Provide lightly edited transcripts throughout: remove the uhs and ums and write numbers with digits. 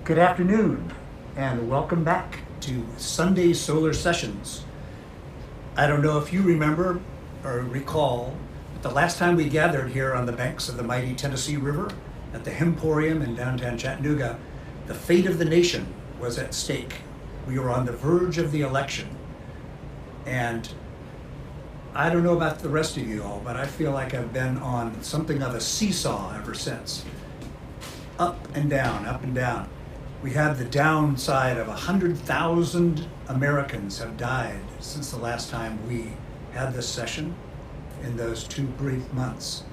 Good afternoon, and welcome back to Sunday Solar Sessions. I don't know if you remember or recall, but the last time we gathered here on the banks of the mighty Tennessee River at the Emporium in downtown Chattanooga, the fate of the nation was at stake. We were on the verge of the election. And I don't know about the rest of you all, but I feel like I've been on something of a seesaw ever since. Up and down, up and down. We have the downside of 100,000 Americans have died since the last time we had this session in those 2 brief months.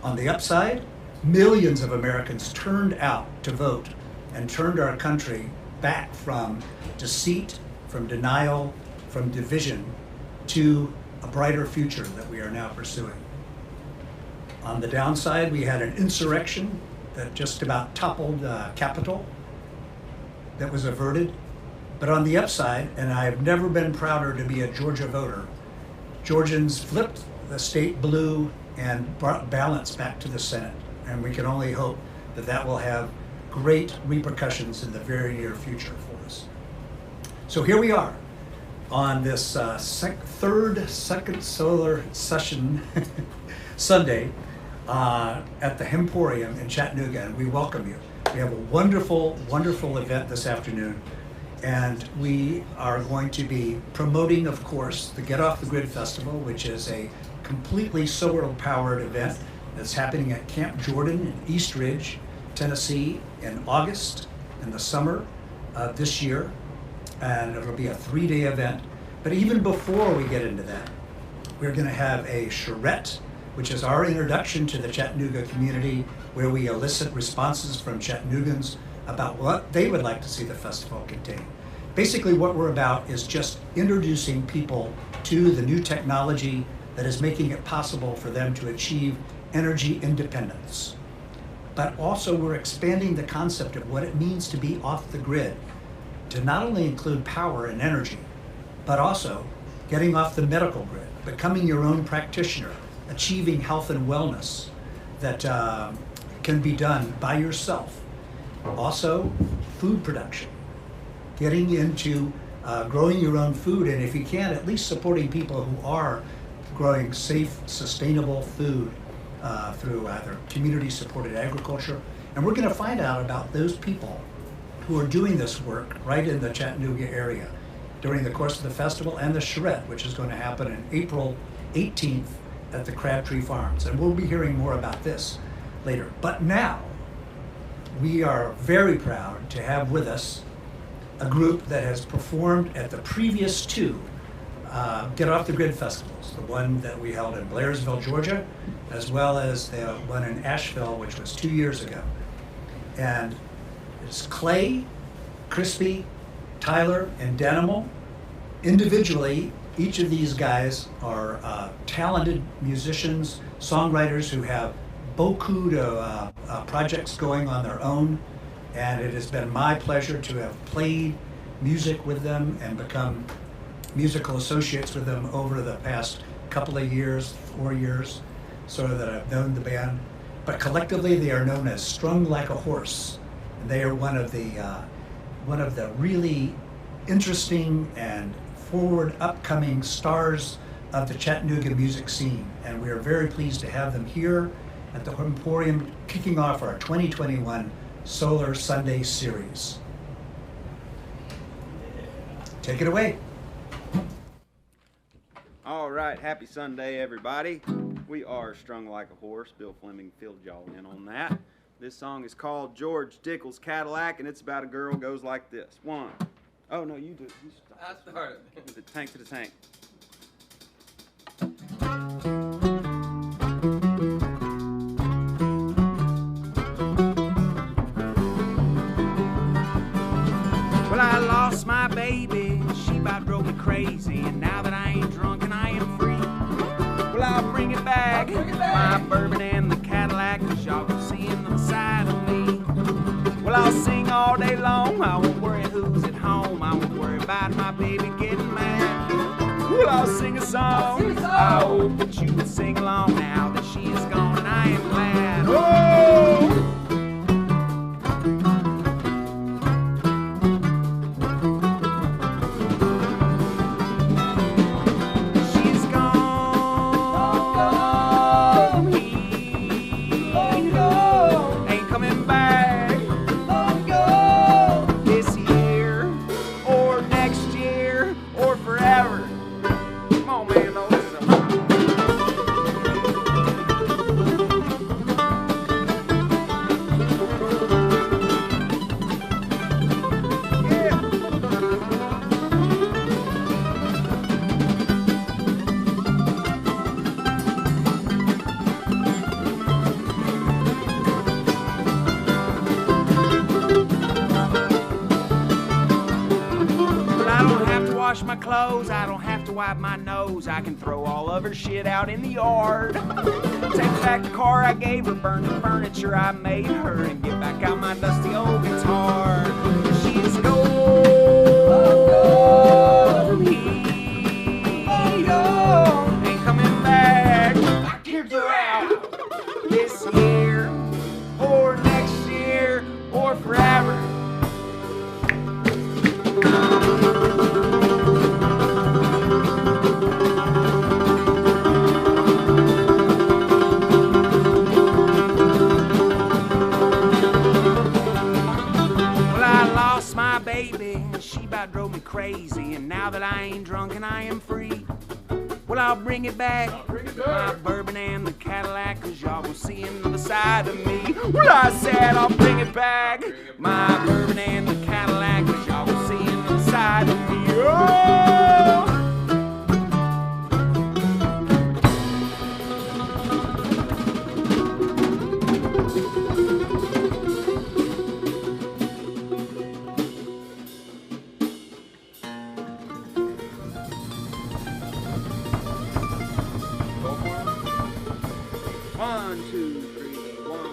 On the upside, millions of Americans turned out to vote and turned our country back from deceit, from denial, from division to a brighter future that we are now pursuing. On the downside, we had an insurrection that just about toppled the Capitol that was averted. But on the upside, and I have never been prouder to be a Georgia voter, Georgians flipped the state blue and brought balance back to the Senate. And we can only hope that that will have great repercussions in the very near future for us. So here we are on this second solar session Sunday at the Emporium in Chattanooga, and we welcome you. We have a wonderful, wonderful event this afternoon, and we are going to be promoting, of course, the Get Off the Grid Festival, which is a completely solar-powered event that's happening at Camp Jordan in East Ridge, Tennessee, in August, in the summer of this year, and it'll be a 3-day event. But even before we get into that, we're going to have a charrette, which is our introduction to the Chattanooga community, where we elicit responses from Chattanoogans about what they would like to see the festival contain. Basically, what we're about is just introducing people to the new technology that is making it possible for them to achieve energy independence. But also, we're expanding the concept of what it means to be off the grid, to not only include power and energy, but also getting off the medical grid, becoming your own practitioner, achieving health and wellness that can be done by yourself. Also, food production, getting into growing your own food, and if you can, at least supporting people who are growing safe, sustainable food through either community-supported agriculture. And we're going to find out about those people who are doing this work right in the Chattanooga area during the course of the festival and the charrette, which is going to happen on April 18th at the Crabtree Farms. And we'll be hearing more about this later. But now, we are very proud to have with us a group that has performed at the previous 2 Get Off the Grid festivals, the one that we held in Blairsville, Georgia, as well as the one in Asheville, which was 2 years ago. And it's Clay, Crispy, Tyler, and Denimal. Individually, each of these guys are talented musicians, songwriters who have beaucoup de projects going on their own, and it has been my pleasure to have played music with them and become musical associates with them over the past couple of years, 4 years, so that I've known the band. But collectively, they are known as Strung Like a Horse. And they are one of the really interesting and forward upcoming stars of the Chattanooga music scene. And we are very pleased to have them here at the Emporium, kicking off our 2021 Solar Sunday series. Take it away. All right, happy Sunday, everybody. We are Strung Like a Horse. Bill Fleming filled y'all in on that. This song is called George Dickel's Cadillac, and it's about a girl goes like this. 1. Oh, no, you do. You start. I started. The tank to the tank. Well, I lost my baby. She about drove me crazy, and now that I ain't drunk and I am free, well, I'll bring it back. My bourbon and the Cadillac, 'cause y'all can see in the side of me. Well, I'll sing all day long. I won't worry who's at home. I won't worry about my baby getting mad. Well, I'll sing a song. I hope that you would sing along now that she is gone and I am glad. Oh! wash my clothes, I don't have to wipe my nose. I can throw all of her shit out in the yard. Take back the car I gave her, burn the furniture I made her, and get back out my dusty old guitar. She's gone, ain't coming back. I kicked her out this year, or next year, or forever. My baby, she about drove me crazy, and now that I ain't drunk and I am free, well, I'll bring it back, my bourbon and the Cadillac, cause y'all will see another side of me. Well, I said I'll bring it back, my bourbon and the Cadillac, cause y'all will see another side of me. Oh! One, two, three, one.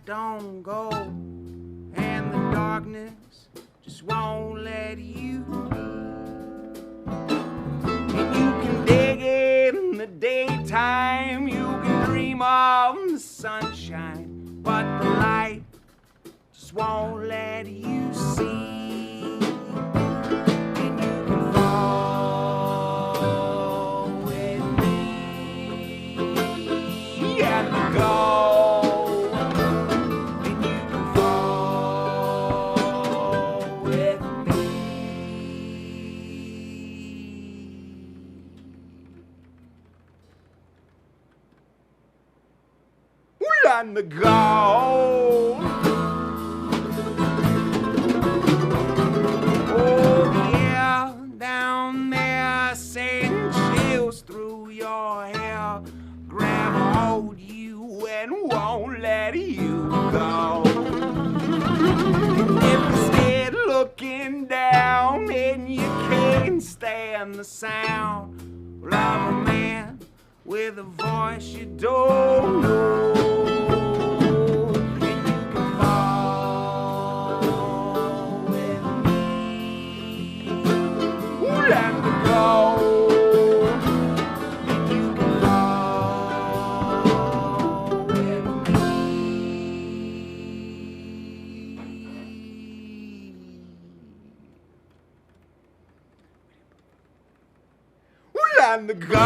Don't go, and the darkness just won't let you be. And you can dig it in the daytime, you can dream of the sunshine, but the light just won't let you see. And you can fall with me and go. On the go. Oh yeah, down there, sending chills through your hair, grab a hold you and won't let you go. If instead looking down and you can't stand the sound of a man with a voice you don't know. And the go, and you can fall with me. And the go.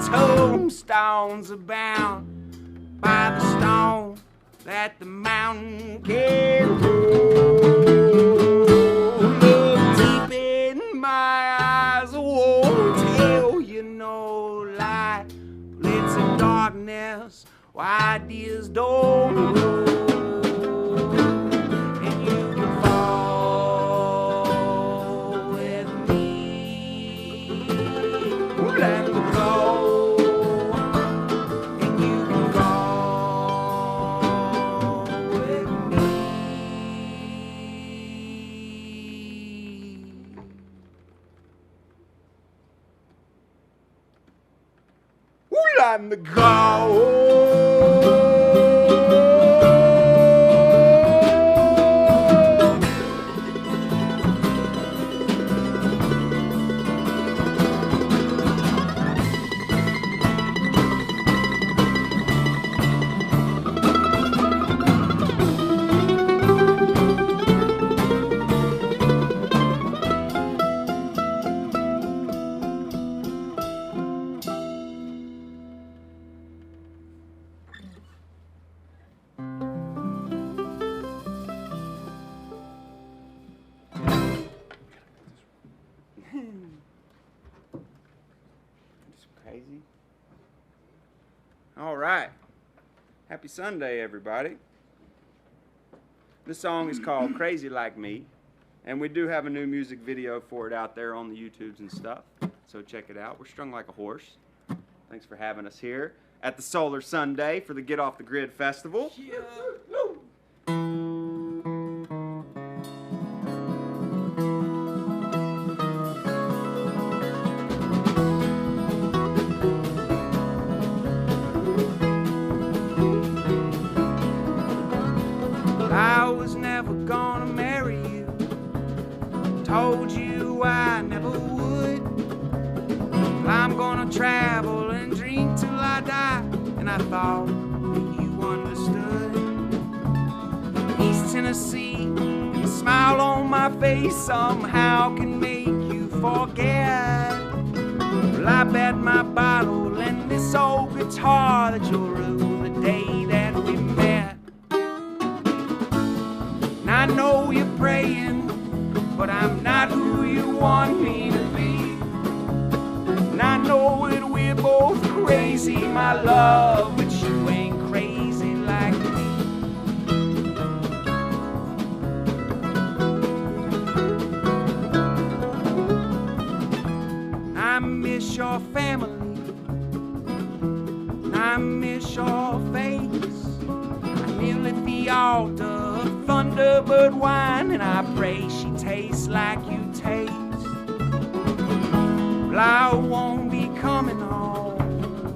Tombstones abound by the stone that the mountain can roll. Look deep in my eyes, I won't tell riding the ghost. Crazy. All right. Happy Sunday, everybody. This song is called Crazy Like Me, and we do have a new music video for it out there on the YouTubes and stuff, so check it out. We're strung like a horse. Thanks for having us here at the Solar Sunday for the Get Off the Grid Festival. Yeah. I was never gonna marry you. Told you I never would. I'm gonna travel and drink till I die. And I thought that you understood. East Tennessee, and the smile on my face somehow can make you forget. Well, I bet my bottle and this old guitar that you'll rue the day that we met. I know you're praying, but I'm not who you want me to be. And I know that we're both crazy, my love, but you ain't crazy like me. I miss your family, I miss your face. I kneel at the altar, Thunderbird wine, and I pray she tastes like you taste. Well, I won't be coming home,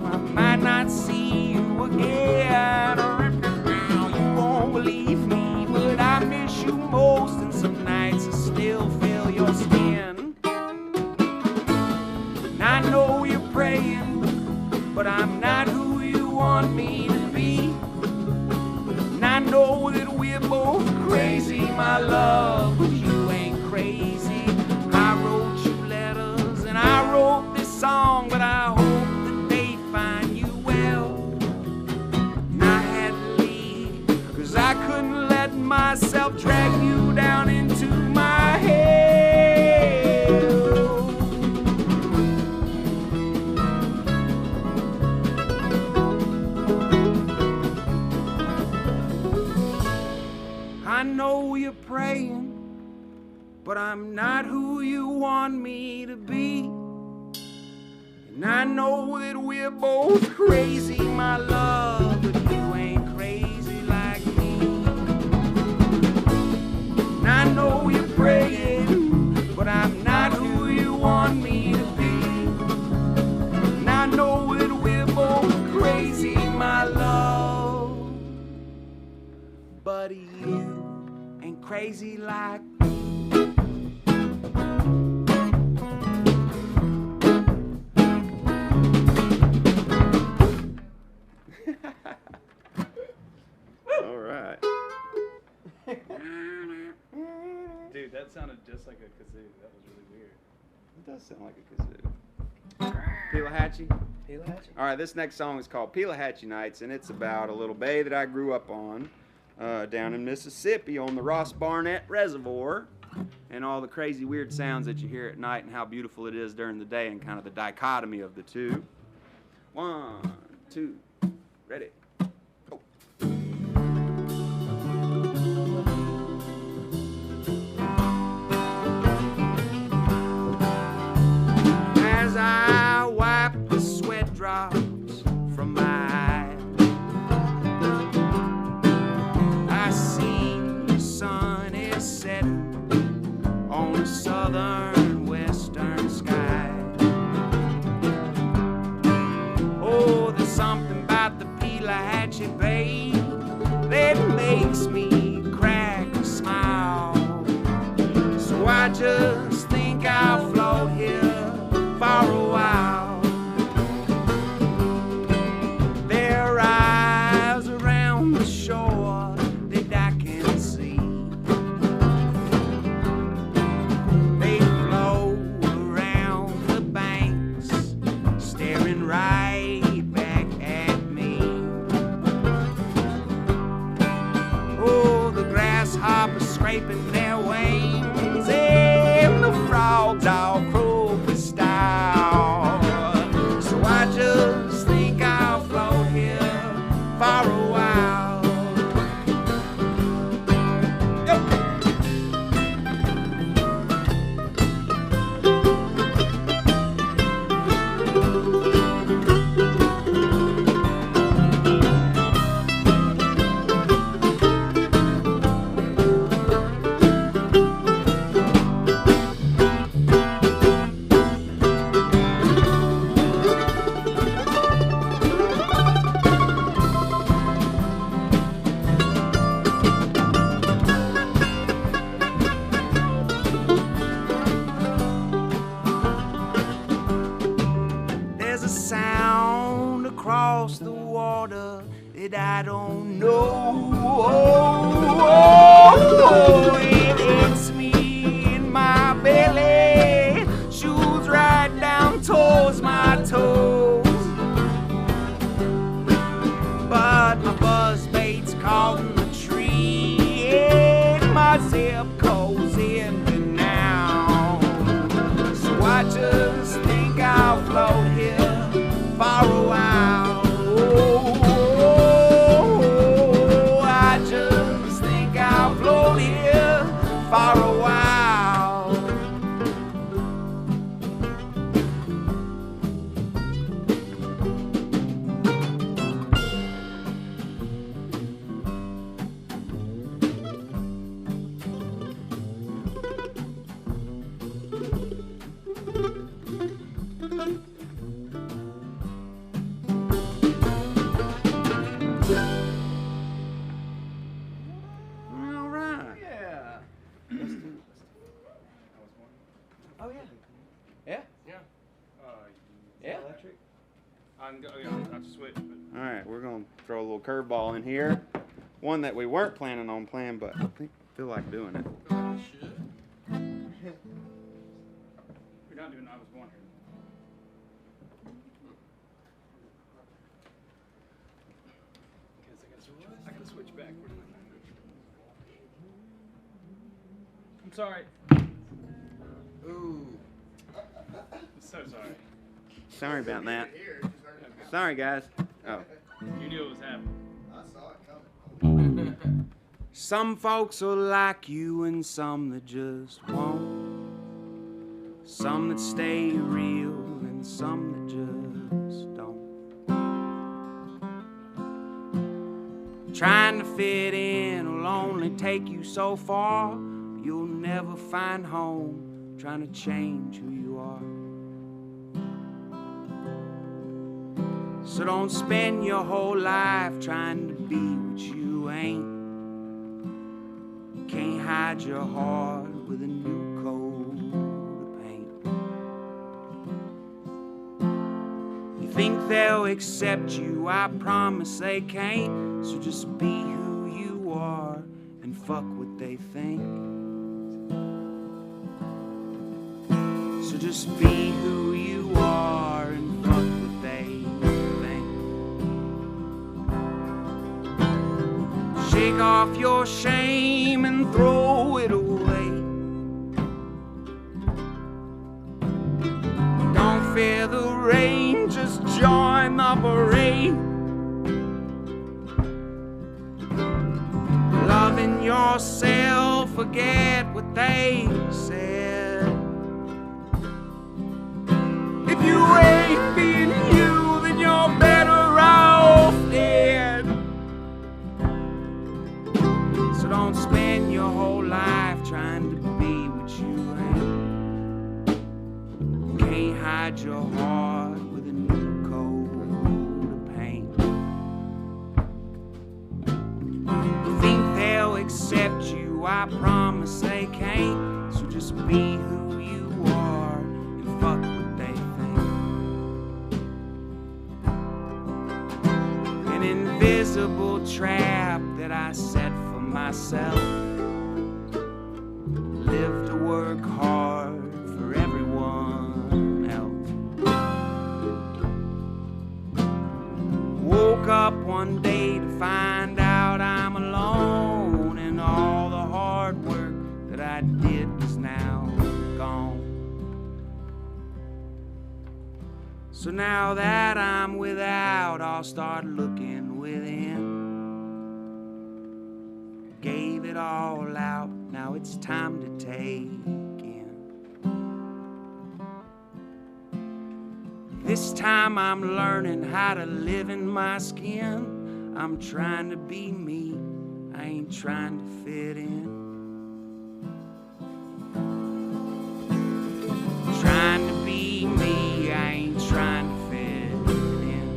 I might not see you again. You won't believe me, but I miss you most, and some nights I still feel your skin. And I know you're praying, but I'm not who you want me to be. And I know that we're both crazy, my love, but you ain't crazy. I wrote you letters and I wrote this song, but I hope that they find you well. And I had to leave, 'cause I couldn't let myself drag you down into my hell. I know you're praying, but I'm not who you want me to be. And I know that we're both crazy, my love, but you ain't crazy like me. And I know you're praying, but I'm not who you want me to be. And I know that we're both crazy, my love, but you ain't crazy like me. All right. Dude, that sounded just like a kazoo. That was really weird. It does sound like a kazoo. Pelahatchie? Pelahatchie. All right, this next song is called Pelahatchie Nights, and it's about a little bay that I grew up on down in Mississippi on the Ross Barnett Reservoir, and all the crazy weird sounds that you hear at night and how beautiful it is during the day and kind of the dichotomy of the two. 1, 2, ready. Go. As I wipe the sweat drops from my eyes, I see the sun is setting on the southern western sky. Oh, the just think I'll float here for a while. There are eyes around the shore that I can see. They float around the banks, staring right back at me. Oh, the grasshoppers scraping their wings, and the frogs all croaking style. So I just think I'll float here for a while. There's a sound across the water that I don't know. It hits me in my belly, shoots right down towards my toes. But my buzz bait's caught in the tree, and my zip code's in the now. So I just think I'll float here for a while. Oh, I just think I'll float here for a while. All right. Yeah. Oh yeah. Yeah. Yeah. Yeah. Electric. I'll switch. But All right, we're gonna throw a little curveball in here. One that we weren't planning on playing, but I feel like doing it. we're not doing I Was Born here. I can switch back. I'm sorry. Ooh. I'm so sorry. Sorry about that. Sorry, guys. Oh. You knew it was happening. I saw it coming. Some folks are like you and some that just won't. Some that stay real and some that just don't. Trying to fit in will only take you so far. You'll never find home trying to change who you are. So don't spend your whole life trying to be what you ain't. You can't hide your heart with a new coat of paint. You think they'll accept you, I promise they can't. So just be who you are and fuck what they think. So just be who you are and fuck what they think. Shake off your shame and throw it away. Don't fear the rain, just join the parade. Loving yourself, forget what they said. If you ain't being you, then you're better off dead. So don't spend your whole life trying to be what you ain't. Can't hide your heart with a new coat of paint. You think they'll accept you, I promise they can't. So just just be who you are and fuck what they think. An invisible trap that I set for myself. Live to work hard for everyone else. Woke up one day to find out I'm alone, and all the hard work that I did was now gone. So now that I'm without, I'll start looking within. Gave it all out, now it's time to take in. This time I'm learning how to live in my skin. I'm trying to be me, I ain't trying to fit in. Trying to be me, I ain't trying to fit in.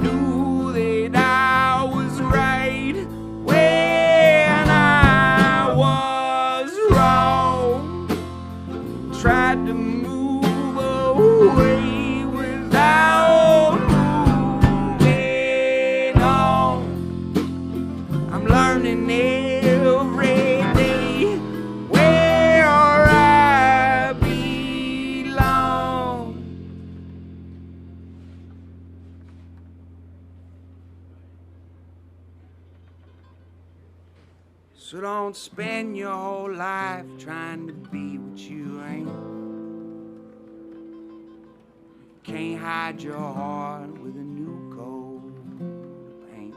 Knew that I was right when I was wrong. Tried to move away without moving on. I'm learning every day where I belong. So don't spend your whole life trying to be what you ain't. Can't hide your heart with a new coat of paint.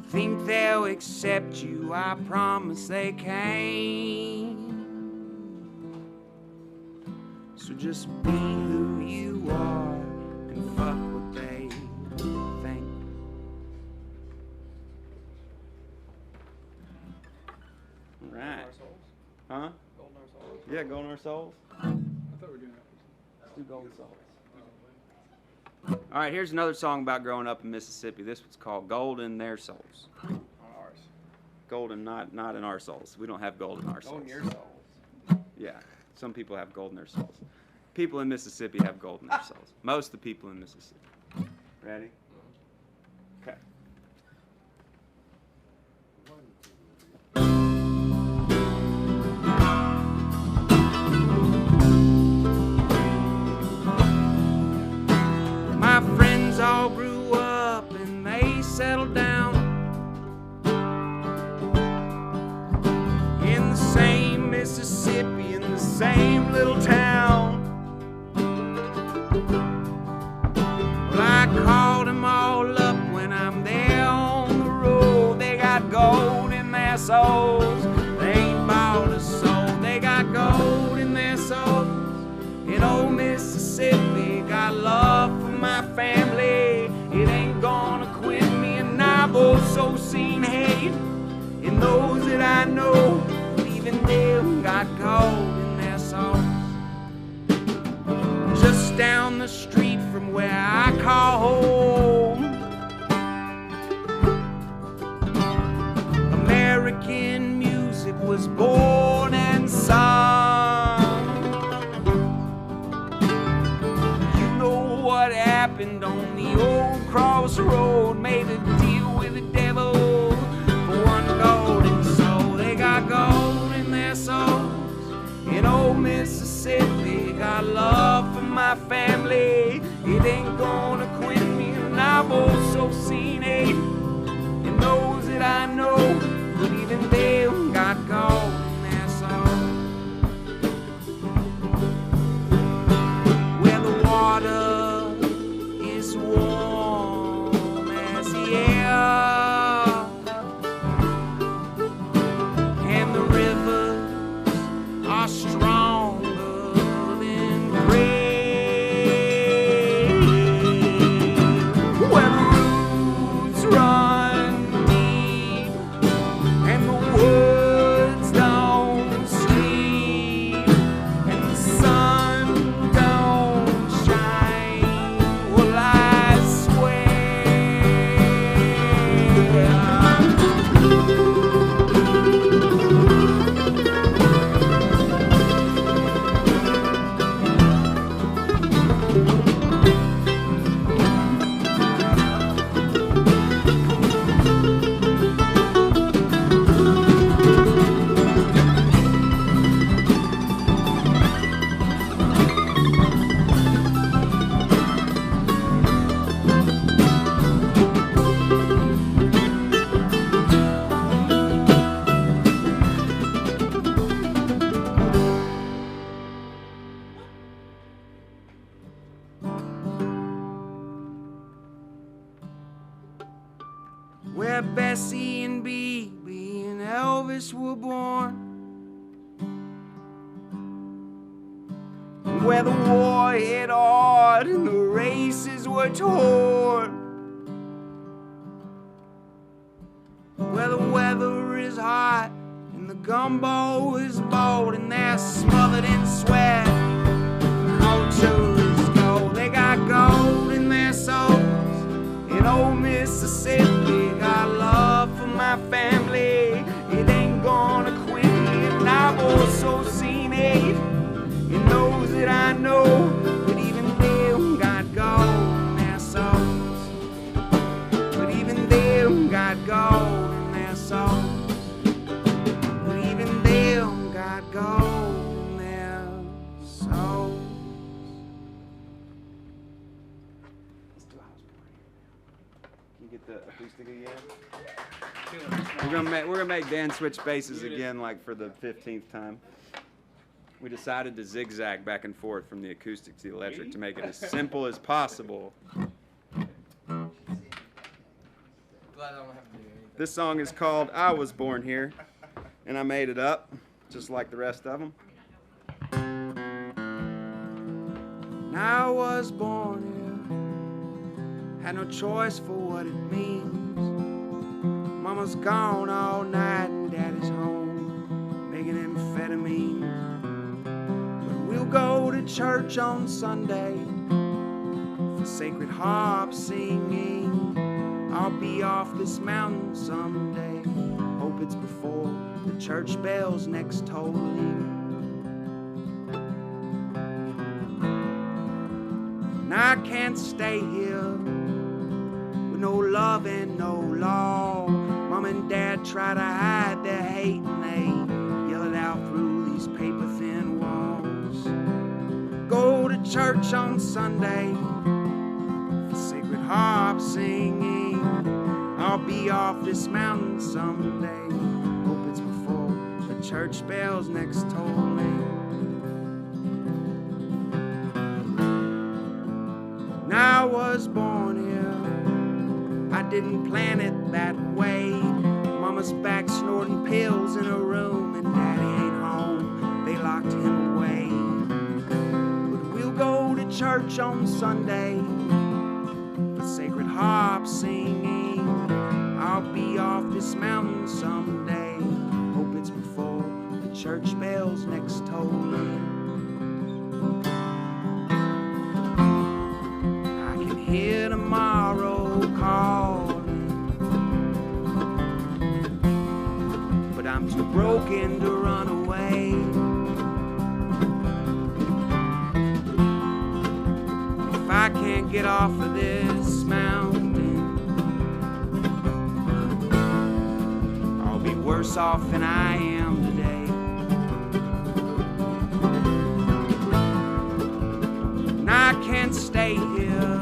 Think they'll accept you, I promise they can't. So just be who you are and fuck what they think. Right. Huh? Yeah, Golden Our Souls. I thought we were doing that. Let's do Golden Souls. All right, here's another song about growing up in Mississippi. This one's called Gold in Their Souls. On ours. Golden, not in our souls. We don't have gold in our souls. Gold in your souls. Yeah, some people have gold in their souls. People in Mississippi have gold in their souls. Most of the people in Mississippi. Ready? Okay. My friends all grew up and they settled down in the same Mississippi, in the same little town. Well, I called them all up when I'm there on the road. They got gold in their souls. They ain't bought a soul. They got gold in their souls. In old Mississippi, got love for my family. It ain't gonna quit me, and I've also seen hate in those that I know. But even them got gold in their souls. Just down the street from where I call home, American music was born and sung. You know what happened on the old crossroad? Made a deal with the devil for one golden soul. They got gold in their souls. In old Mississippi, got love for my family. It ain't gonna quit me, and I've also seen hate in those that I know. But even them got gold in their souls. Where the water is warm as the air, and the rivers are stronger than prayer. where Bessie and B.B. and Elvis were born, where the war hit hard and the races were torn, where the weather is hot and the gumbo is bold and they're smothered in sweat. Culture is gold. They got gold in their souls. In old Mississippi, got love for my family. It ain't gonna quit me, and I've also seen it in those that I know. But even them got gold in their souls. But even them got gold in their souls. But even them got gold in their souls. Can you get the acoustic again? We're gonna make Dan switch basses again, like for the 15th time. We decided to zigzag back and forth from the acoustic to the electric to make it as simple as possible. Glad I don't have to do anything. This song is called "I Was Born Here," and I made it up, just like the rest of them. I was born here, had no choice for what it means. Mama's gone all night and Daddy's home making amphetamine. But we'll go to church on Sunday for sacred harp singing. I'll be off this mountain someday. Hope it's before the church bells next tolling. And I can't stay here with no love and no law. Mom and Dad try to hide their hate and they yell it out through these paper-thin walls. Go to church on Sunday for sacred harp singing. I'll be off this mountain someday. Hope it's before the church bells next tolling. And I was born here, I didn't plan it that way. Mama's back snorting pills in her room and Daddy ain't home, they locked him away. But we'll go to church on Sunday for sacred harp singing. I'll be off this mountain someday. Hope it's before the church bells next tolling. I can hear tomorrow calling, but I'm too broken to run away. If I can't get off of this mountain, I'll be worse off than I am today. And I can't stay here,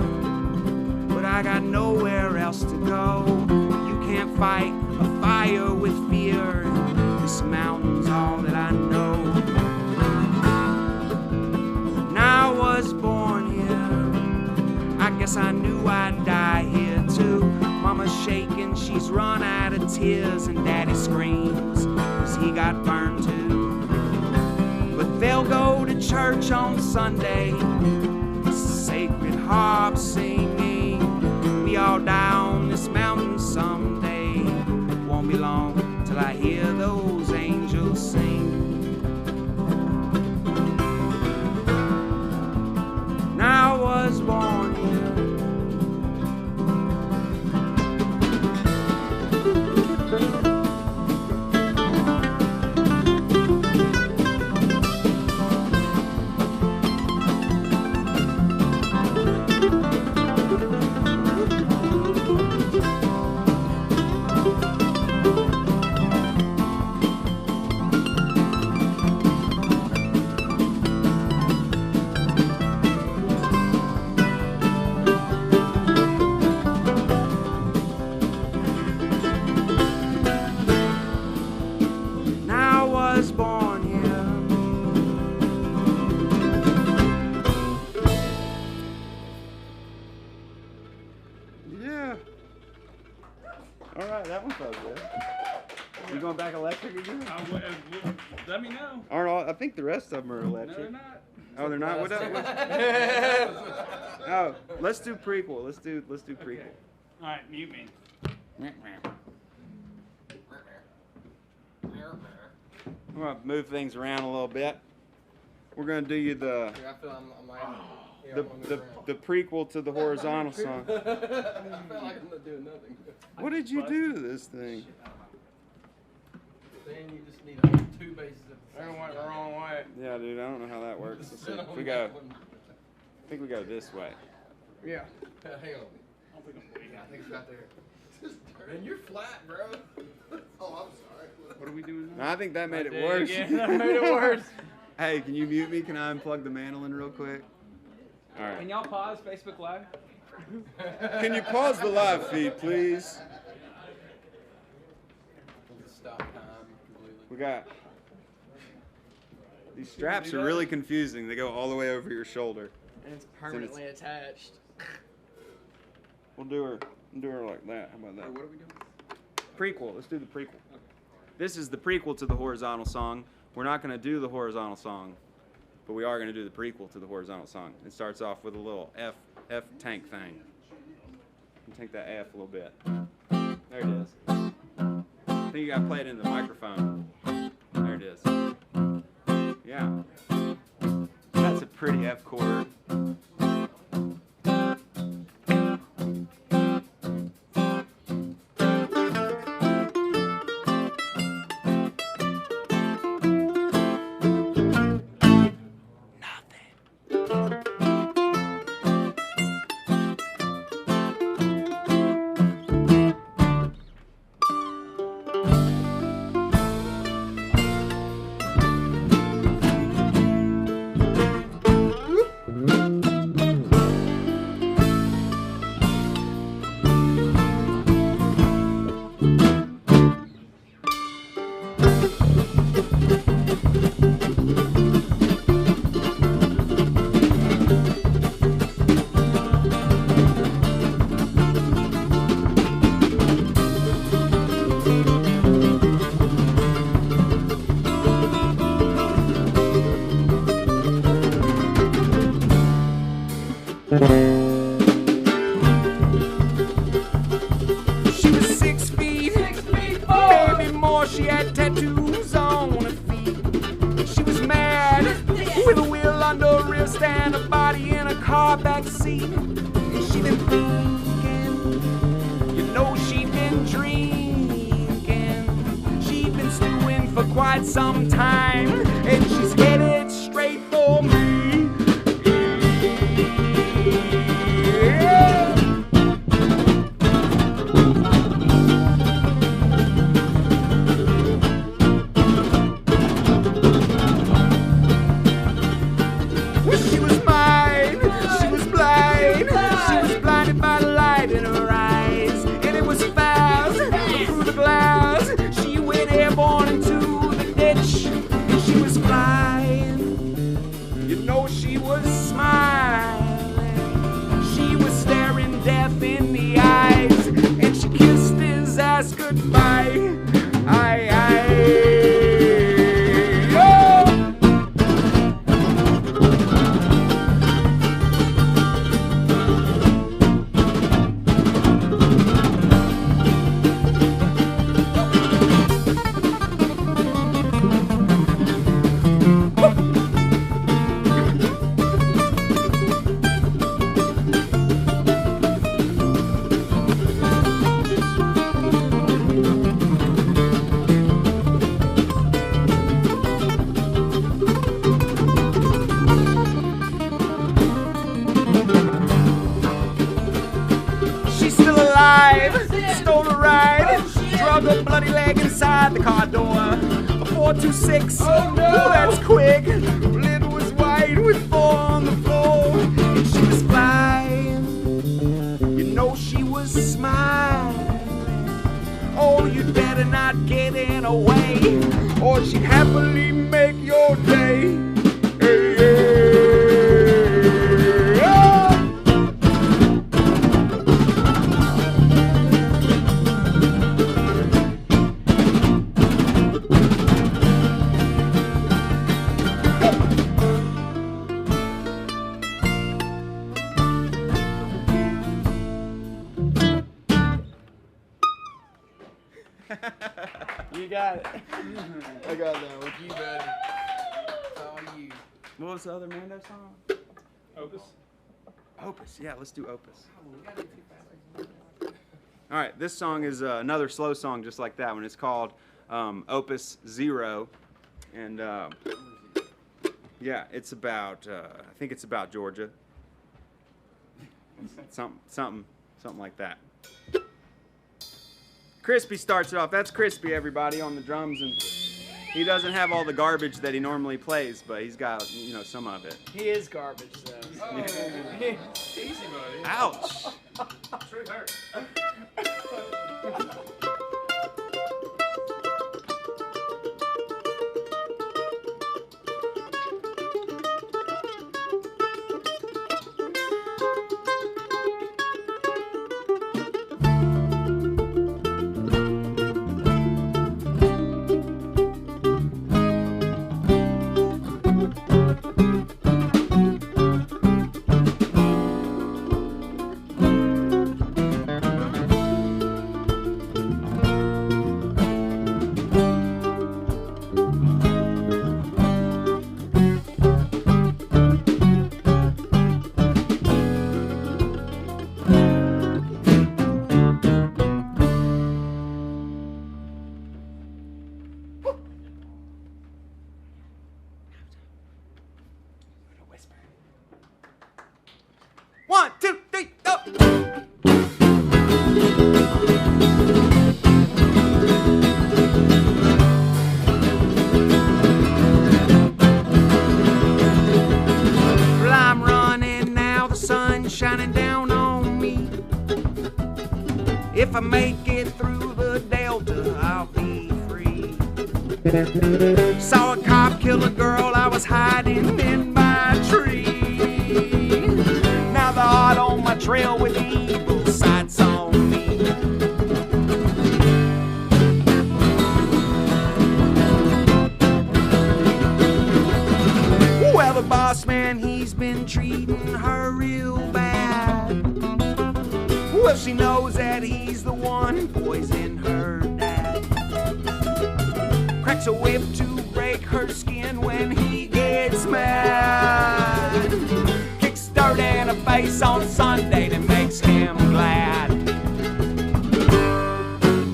but I got nowhere else to go. You can't fight a fire with fear, and this mountain's all that I know. And I was born here, I guess I knew I'd die here too. Mama's shaking, she's run out of tears, and Daddy screams, 'cause he got burned too. But they'll go to church on Sunday, sacred harp singing. We all die on this mountain someday. Won't be long till I hear those angels sing. And I was born here. All right, that one felt good. You going back electric again? Let me know. Aren't all? I think the rest of them are No, electric. they're not. Oh, they're not. What else? Oh, let's do prequel. Let's do prequel. All right, mute me. I'm gonna move things around a little bit. We're gonna do you the I feel I'm like, here, the I'm gonna the, move around. the prequel to the horizontal song. I feel like I'm not doing nothing. What did you do to this thing? Then you just need 2 bases of I went the wrong way. Yeah, dude, I don't know how that works. Let's see. Sit If on we that go. one. I think we go this way. Yeah. Hang on. I don't think I'm Yeah, I think it's right there. Man, you're flat, bro. Oh, I'm sorry. What are we doing No, now? I think that made it did worse. again. That made it worse. Hey, can you mute me? Can I unplug the mandolin real quick? All Can right. y'all pause Facebook Live? Can you pause the live feed, please? Stop time completely. We got these straps are really confusing. They go all the way over your shoulder. And it's permanently attached. We'll do her like that. How about that? What are we doing? Prequel. Let's do the prequel. This is the prequel to the horizontal song. We're not going to do the horizontal song, but we are going to do the prequel to the horizontal song. It starts off with a little F tank thing. You take that F a little bit. There it is. I think you got to play it into the microphone. There it is. Yeah. That's a pretty F chord. She was 6 feet, maybe more. She had tattoos on her feet. She was mad with a wheel under a wrist and a body in a car back seat. And she been thinking, you know she been drinking. She been stewing for quite some time, and she's headed straight for me. Yeah. She was mine, she was blind, she was blinded by the light in her eyes, and it was fast through the glass. She went airborne into the ditch, and she was flying. You know she was smiling, she was staring death in the eyes, and she kissed his ass goodbye. I, oh. She's still alive, stole a ride, drug a bloody leg inside the car door. A 426, oh no, that's quick. Lid was white with 4 on the floor, and she was flying. You know she was smiling. Oh, you'd better not get in her way, or she'd happily make your day. Hey, hey, oh. You got it. I got that with you, buddy. It's all you. What was the other Mando song? Opus. Opus. Yeah, let's do Opus. All right, this song is another slow song just like that one. It's called Opus 0. And yeah, it's about, I think it's about Georgia. Something like that. Crispy starts it off. That's Crispy, everybody, on the drums, and he doesn't have all the garbage that he normally plays, but he's got, you know, some of it. He is garbage, though. Oh. Easy, buddy. Ouch! Truth hurts. One, two, three, go! Well, I'm running now, the sun's shining down on me. If I make it through the Delta, I'll be free. Saw a cop kill a girl, I was hiding in my tree. Now the heart on my trail with evil sights on me. Well, the boss man, he's been treating her real bad. Well, she knows that he's the one poisoning her dad. Cracks a whip to break her skin when he gets mad. Kicks dirt in her face on Sunday that makes him glad.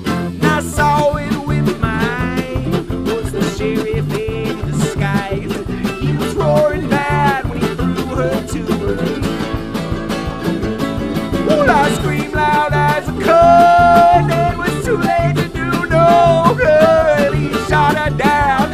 And I saw it with mine, was the sheriff in disguise. He was roaring bad when he threw her to her. Well, I screamed loud as I could. It was too late to do no good. He shot her down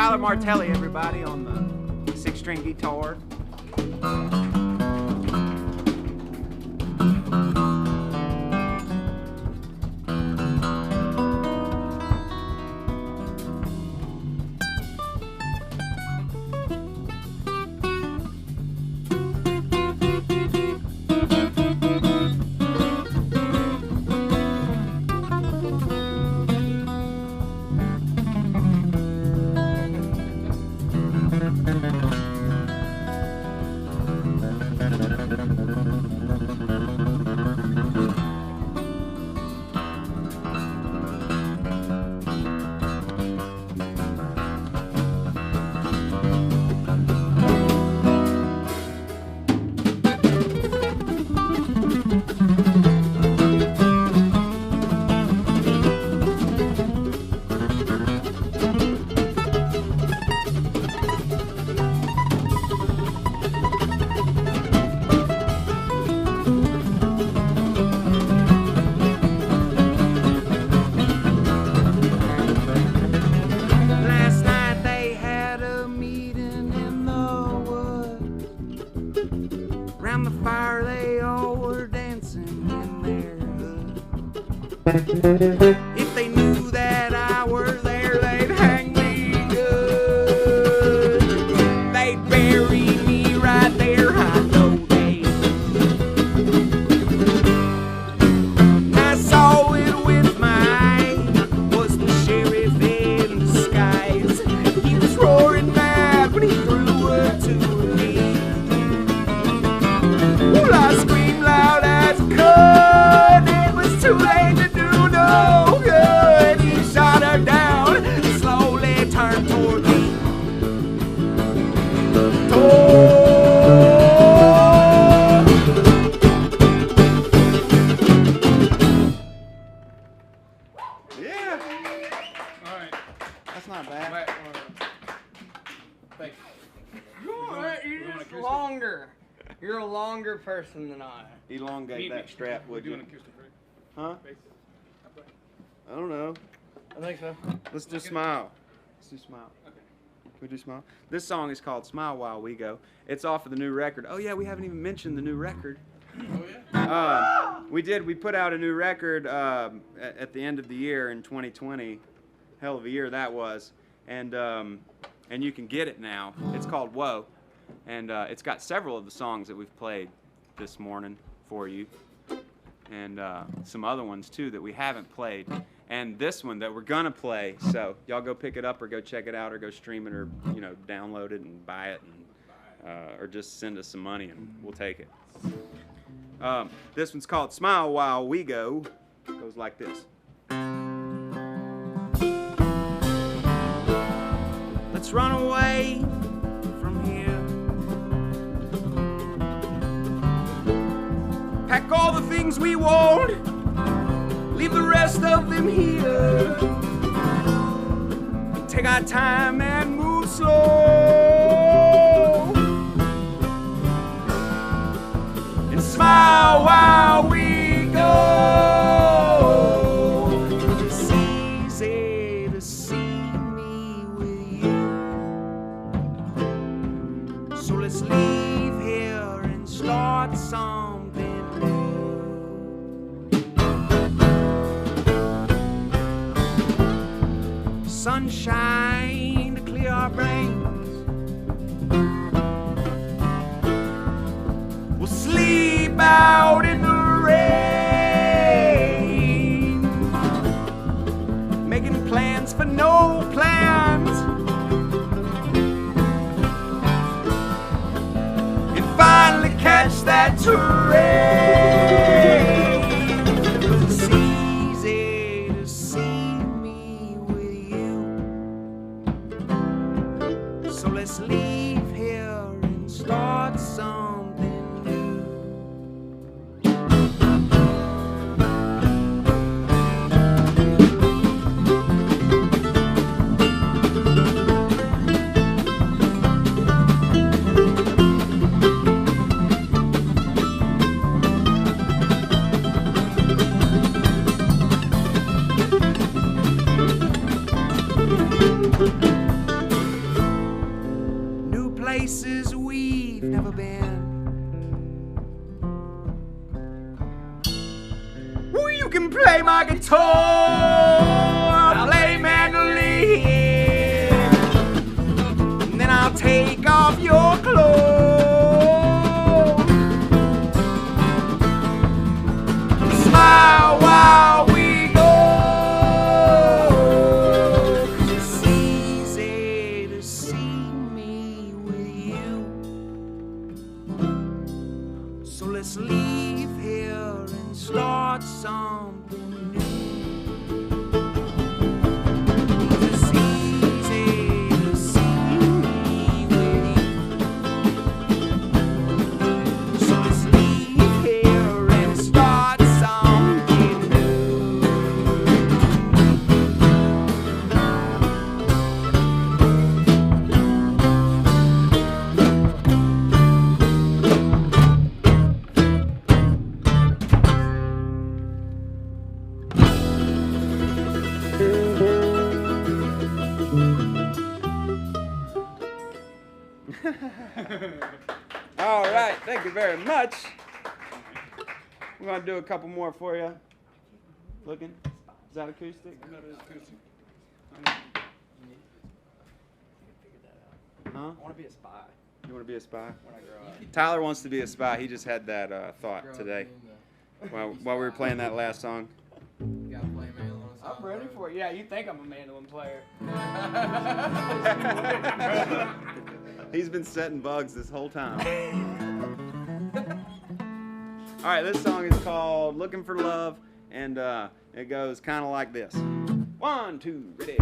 Tyler Martelli, everybody, on the 6-string guitar. If they knew that I were there, they'd hang me good. They'd bury me right there, I know they. I saw it with my eye, was the sheriff in disguise. He was roaring mad when he threw her to me. Well, I screamed loud as I could, it was too late to do no good. He shot her down, slowly turned toward me. Yeah. All right. That's not bad. Thanks. You're just longer. You're a longer person than I. Elongate that strap, would you? Huh? I don't know. I think so. Let's do Smile. Let's do Smile. Okay. Can we do Smile? This song is called Smile While We Go. It's off of the new record. Oh yeah, we haven't even mentioned the new record. Oh yeah? We put out a new record at the end of the year in 2020. Hell of a year that was. And you can get it now. It's called Whoa. And it's got several of the songs that we've played this morning for you. And some other ones too that we haven't played, and this one that we're gonna play. So y'all go pick it up or go check it out or go stream it or download it and buy it, and or just send us some money and we'll take it. This one's called Smile While We Go. It goes like this. Let's run away from here. Pack all the things we want, leave the rest of them here. Take our time and move slow. And smile while we go. It's easy to see me with you. So let's leave here and start something. Sunshine to clear our brains. We'll sleep out in the rain, making plans for no plans, and finally catch that train. It's easy to see me with you. So let's leave here and start something new. places we've never been. Well, you can play my guitar, I'll play mandolin, and then I'll take off your clothes. Smile while we go, 'cause it's easy to see me with you. So let's leave here and start something new. It's easy to see me with you. So let's leave here and start something new. All right, thank you very much. We're gonna do a couple more for you. Looking? Is that acoustic? Huh? I want to be a spy You want to be a spy? when I grow up. Tyler wants to be a spy. He just had that thought Grow up today being while we were playing that last song. the- You gotta play mandolin on a song, I'm ready bro. for it. Yeah, you think I'm a mandolin player. He's been setting bugs this whole time. All right, this song is called Looking for Love, and it goes kind of like this. 1, 2, ready.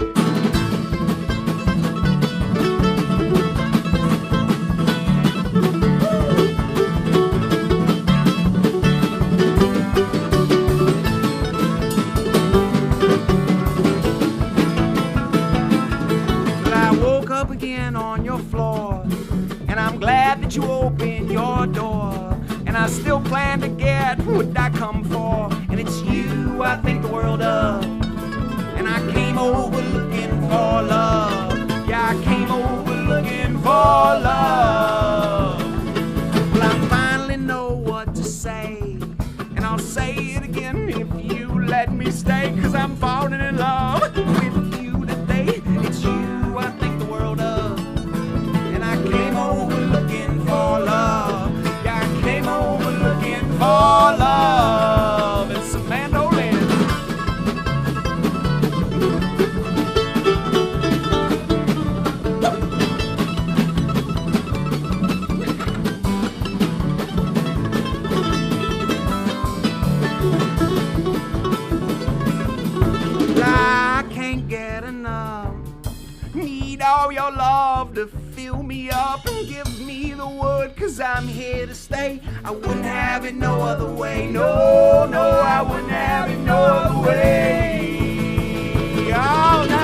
Well, I woke up again on your floor, and I'm glad that you opened your door. And I still plan to get what I come for, and it's you I think the world of. And I came over looking for love. Yeah, I came over looking for love. Well, I finally know what to say, and I'll say it again if you let me stay, 'cause I'm falling in love with you today. It's you I think the world of, and I came over looking for love. Yeah, I came over looking for love. It's a mandolin. I can't get enough. Need all your love to fill me up and give me the word, 'cause I'm here to stay. I wouldn't have it no other way. No, no, I wouldn't have it no other way. Oh, no.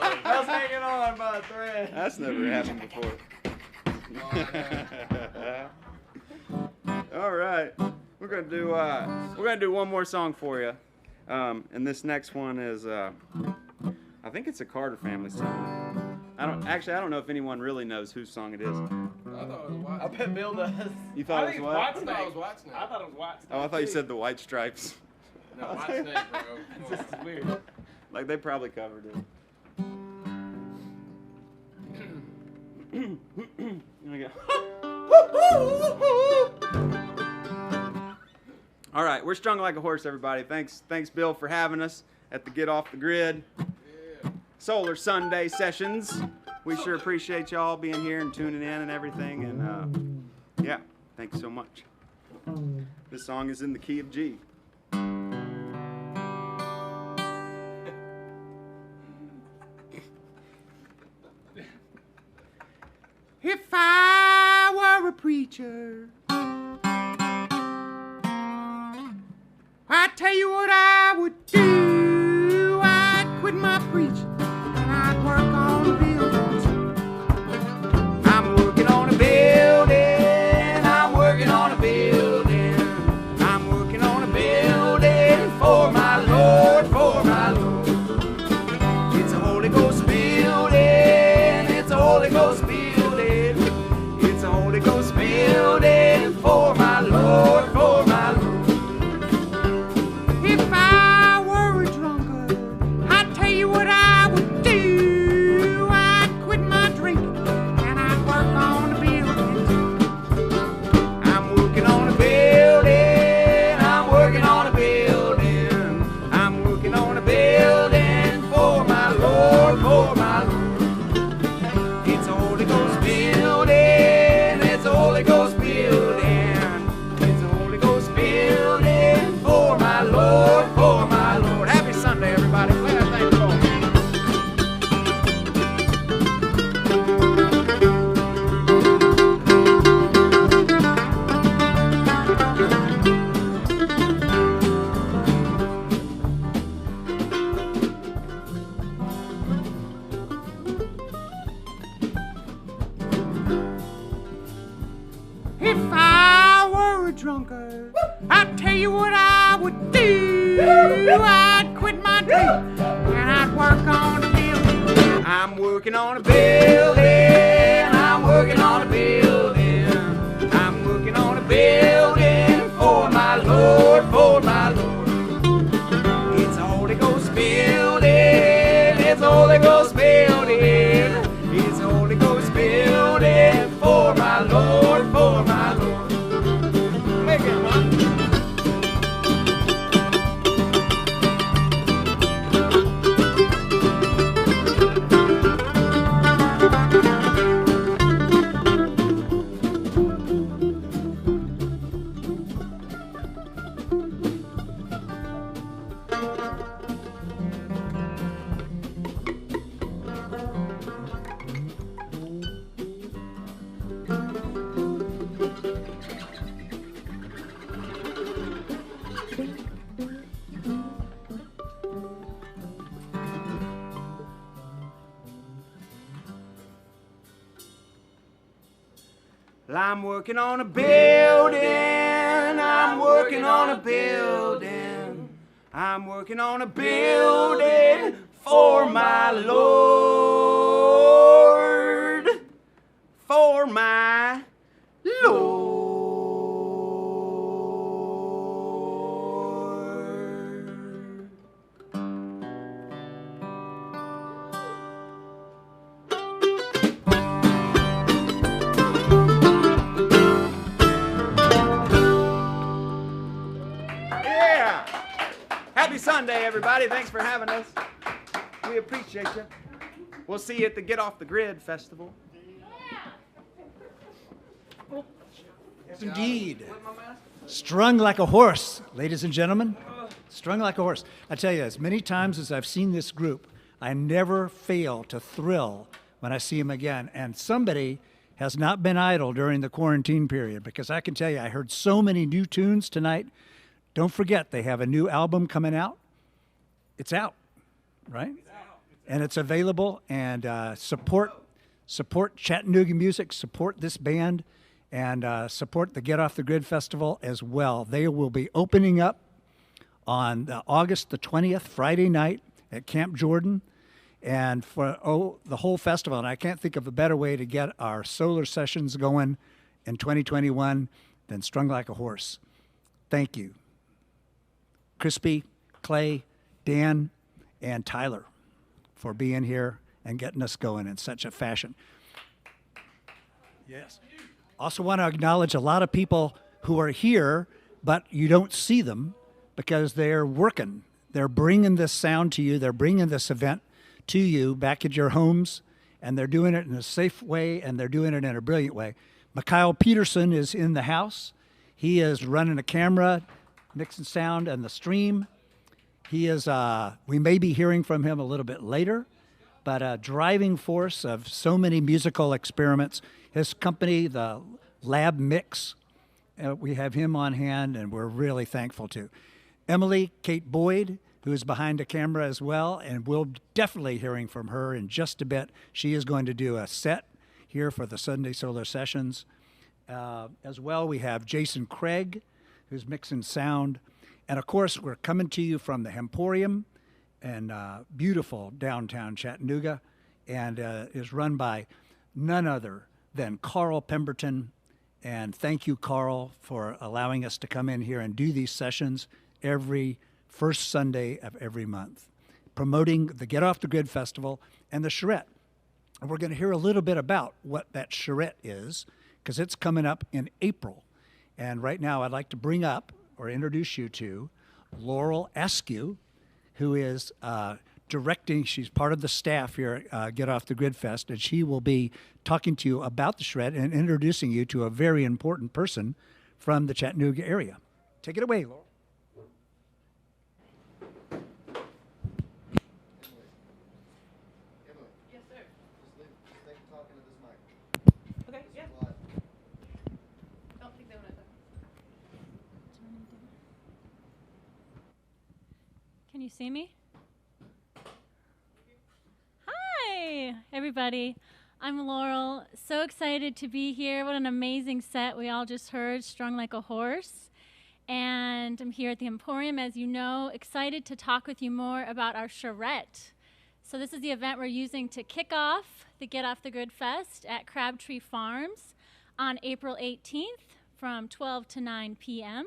I was hanging on by a thread. That's never happened before. All right, we're gonna do one more song for you, and this next one is I think it's a Carter family song. I don't know if anyone really knows whose song it is. I thought it was White. I bet Bill does. You thought it was what? I thought it was White Snake. I thought it was White Snake. Oh, I thought you said the White Stripes. No, White Snake, bro. This is weird. Like they probably covered it. Here we go. All right, we're strung like a horse, everybody. Thanks, Bill, for having us at the Get Off the Grid Solar Sunday sessions. We sure appreciate y'all being here and tuning in and everything. And yeah, thanks so much. This song is in the key of G. If I were a preacher, I'd tell you what I would do. I'd quit my preaching and I'd work on a building. I'm working on a building. I'm working on a building. I'm working on a building for my Lord, for my Lord. It's a Holy Ghost building. It's a Holy Ghost building. Holy Ghost building for my Lord, for my Lord. If I were a drunkard, I'd tell you what I would do. I'd quit my drinking and I'd work on the building. I'm working on a building. I'm working on a building. I'm working on a building for my Lord, for my Lord. It's a Holy Ghost building. Holy Ghost building. It's a Holy Ghost building for my Lord, for my Lord. Happy Sunday, everybody. Play that thing for If I were a drunkard, I'd tell you what I would do. I'd quit my drink and I'd work on the building. I'm working on a building. I'm working on a building. I'm working on a building for my Lord, for my Lord. It's a Holy Ghost building. It's a Holy Ghost building. It's a Holy Ghost building for my Lord, for my Lord. Make it, man. I'm working on a building. I'm working on a building. I'm working on a building for my Lord, for my Lord. Happy Sunday, everybody. Thanks for having us. We appreciate you. We'll see you at the Get Off the Grid Festival. Yes, indeed. Strung like a horse, ladies and gentlemen. Strung like a horse. I tell you, as many times as I've seen this group, I never fail to thrill when I see them again. And somebody has not been idle during the quarantine period, because I can tell you, I heard so many new tunes tonight. Don't forget, they have a new album coming out. It's out, right? and it's available. And support Chattanooga music, support this band, and support the Get Off the Grid Festival as well. They will be opening up on August the 20th, Friday night at Camp Jordan, and for the whole festival. And I can't think of a better way to get our solar sessions going in 2021 than Strung Like a Horse. Thank you. Crispy, Clay, Dan, and Tyler for being here and getting us going in such a fashion. Yes. Also want to acknowledge a lot of people who are here, but you don't see them because they're working. They're bringing this sound to you. They're bringing this event to you back at your homes, and they're doing it in a safe way, and they're doing it in a brilliant way. Mikhail Peterson is in the house. He is running a camera, mixing sound, and the stream. He is, we may be hearing from him a little bit later, but a driving force of so many musical experiments. His company, the Lab Mix, we have him on hand, and we're really thankful to. Emily Kate Boyd, who is behind the camera as well, and we'll definitely hearing from her in just a bit. She is going to do a set here for the Sunday Solar Sessions. As well, we have Jason Craig, who's mixing sound. And of course, we're coming to you from the Emporium in beautiful downtown Chattanooga, and is run by none other than Carl Pemberton. And thank you, Carl, for allowing us to come in here and do these sessions every first Sunday of every month, promoting the Get Off the Grid Festival and the charrette. And we're going to hear a little bit about what that charrette is, because it's coming up in April. And right now, I'd like to bring up or introduce you to Laurel Askew, who is directing. She's part of the staff here at Get Off the Grid Fest, and she will be talking to you about the charrette and introducing you to a very important person from the Chattanooga area. Take it away, Laurel. Can you see me? Hi, everybody. I'm Laurel. So excited to be here. What an amazing set we all just heard, Strung Like a Horse. And I'm here at the Emporium, as you know, excited to talk with you more about our charrette. So this is the event we're using to kick off the Get Off the Grid Fest at Crabtree Farms on April 18th from 12 to 9 p.m.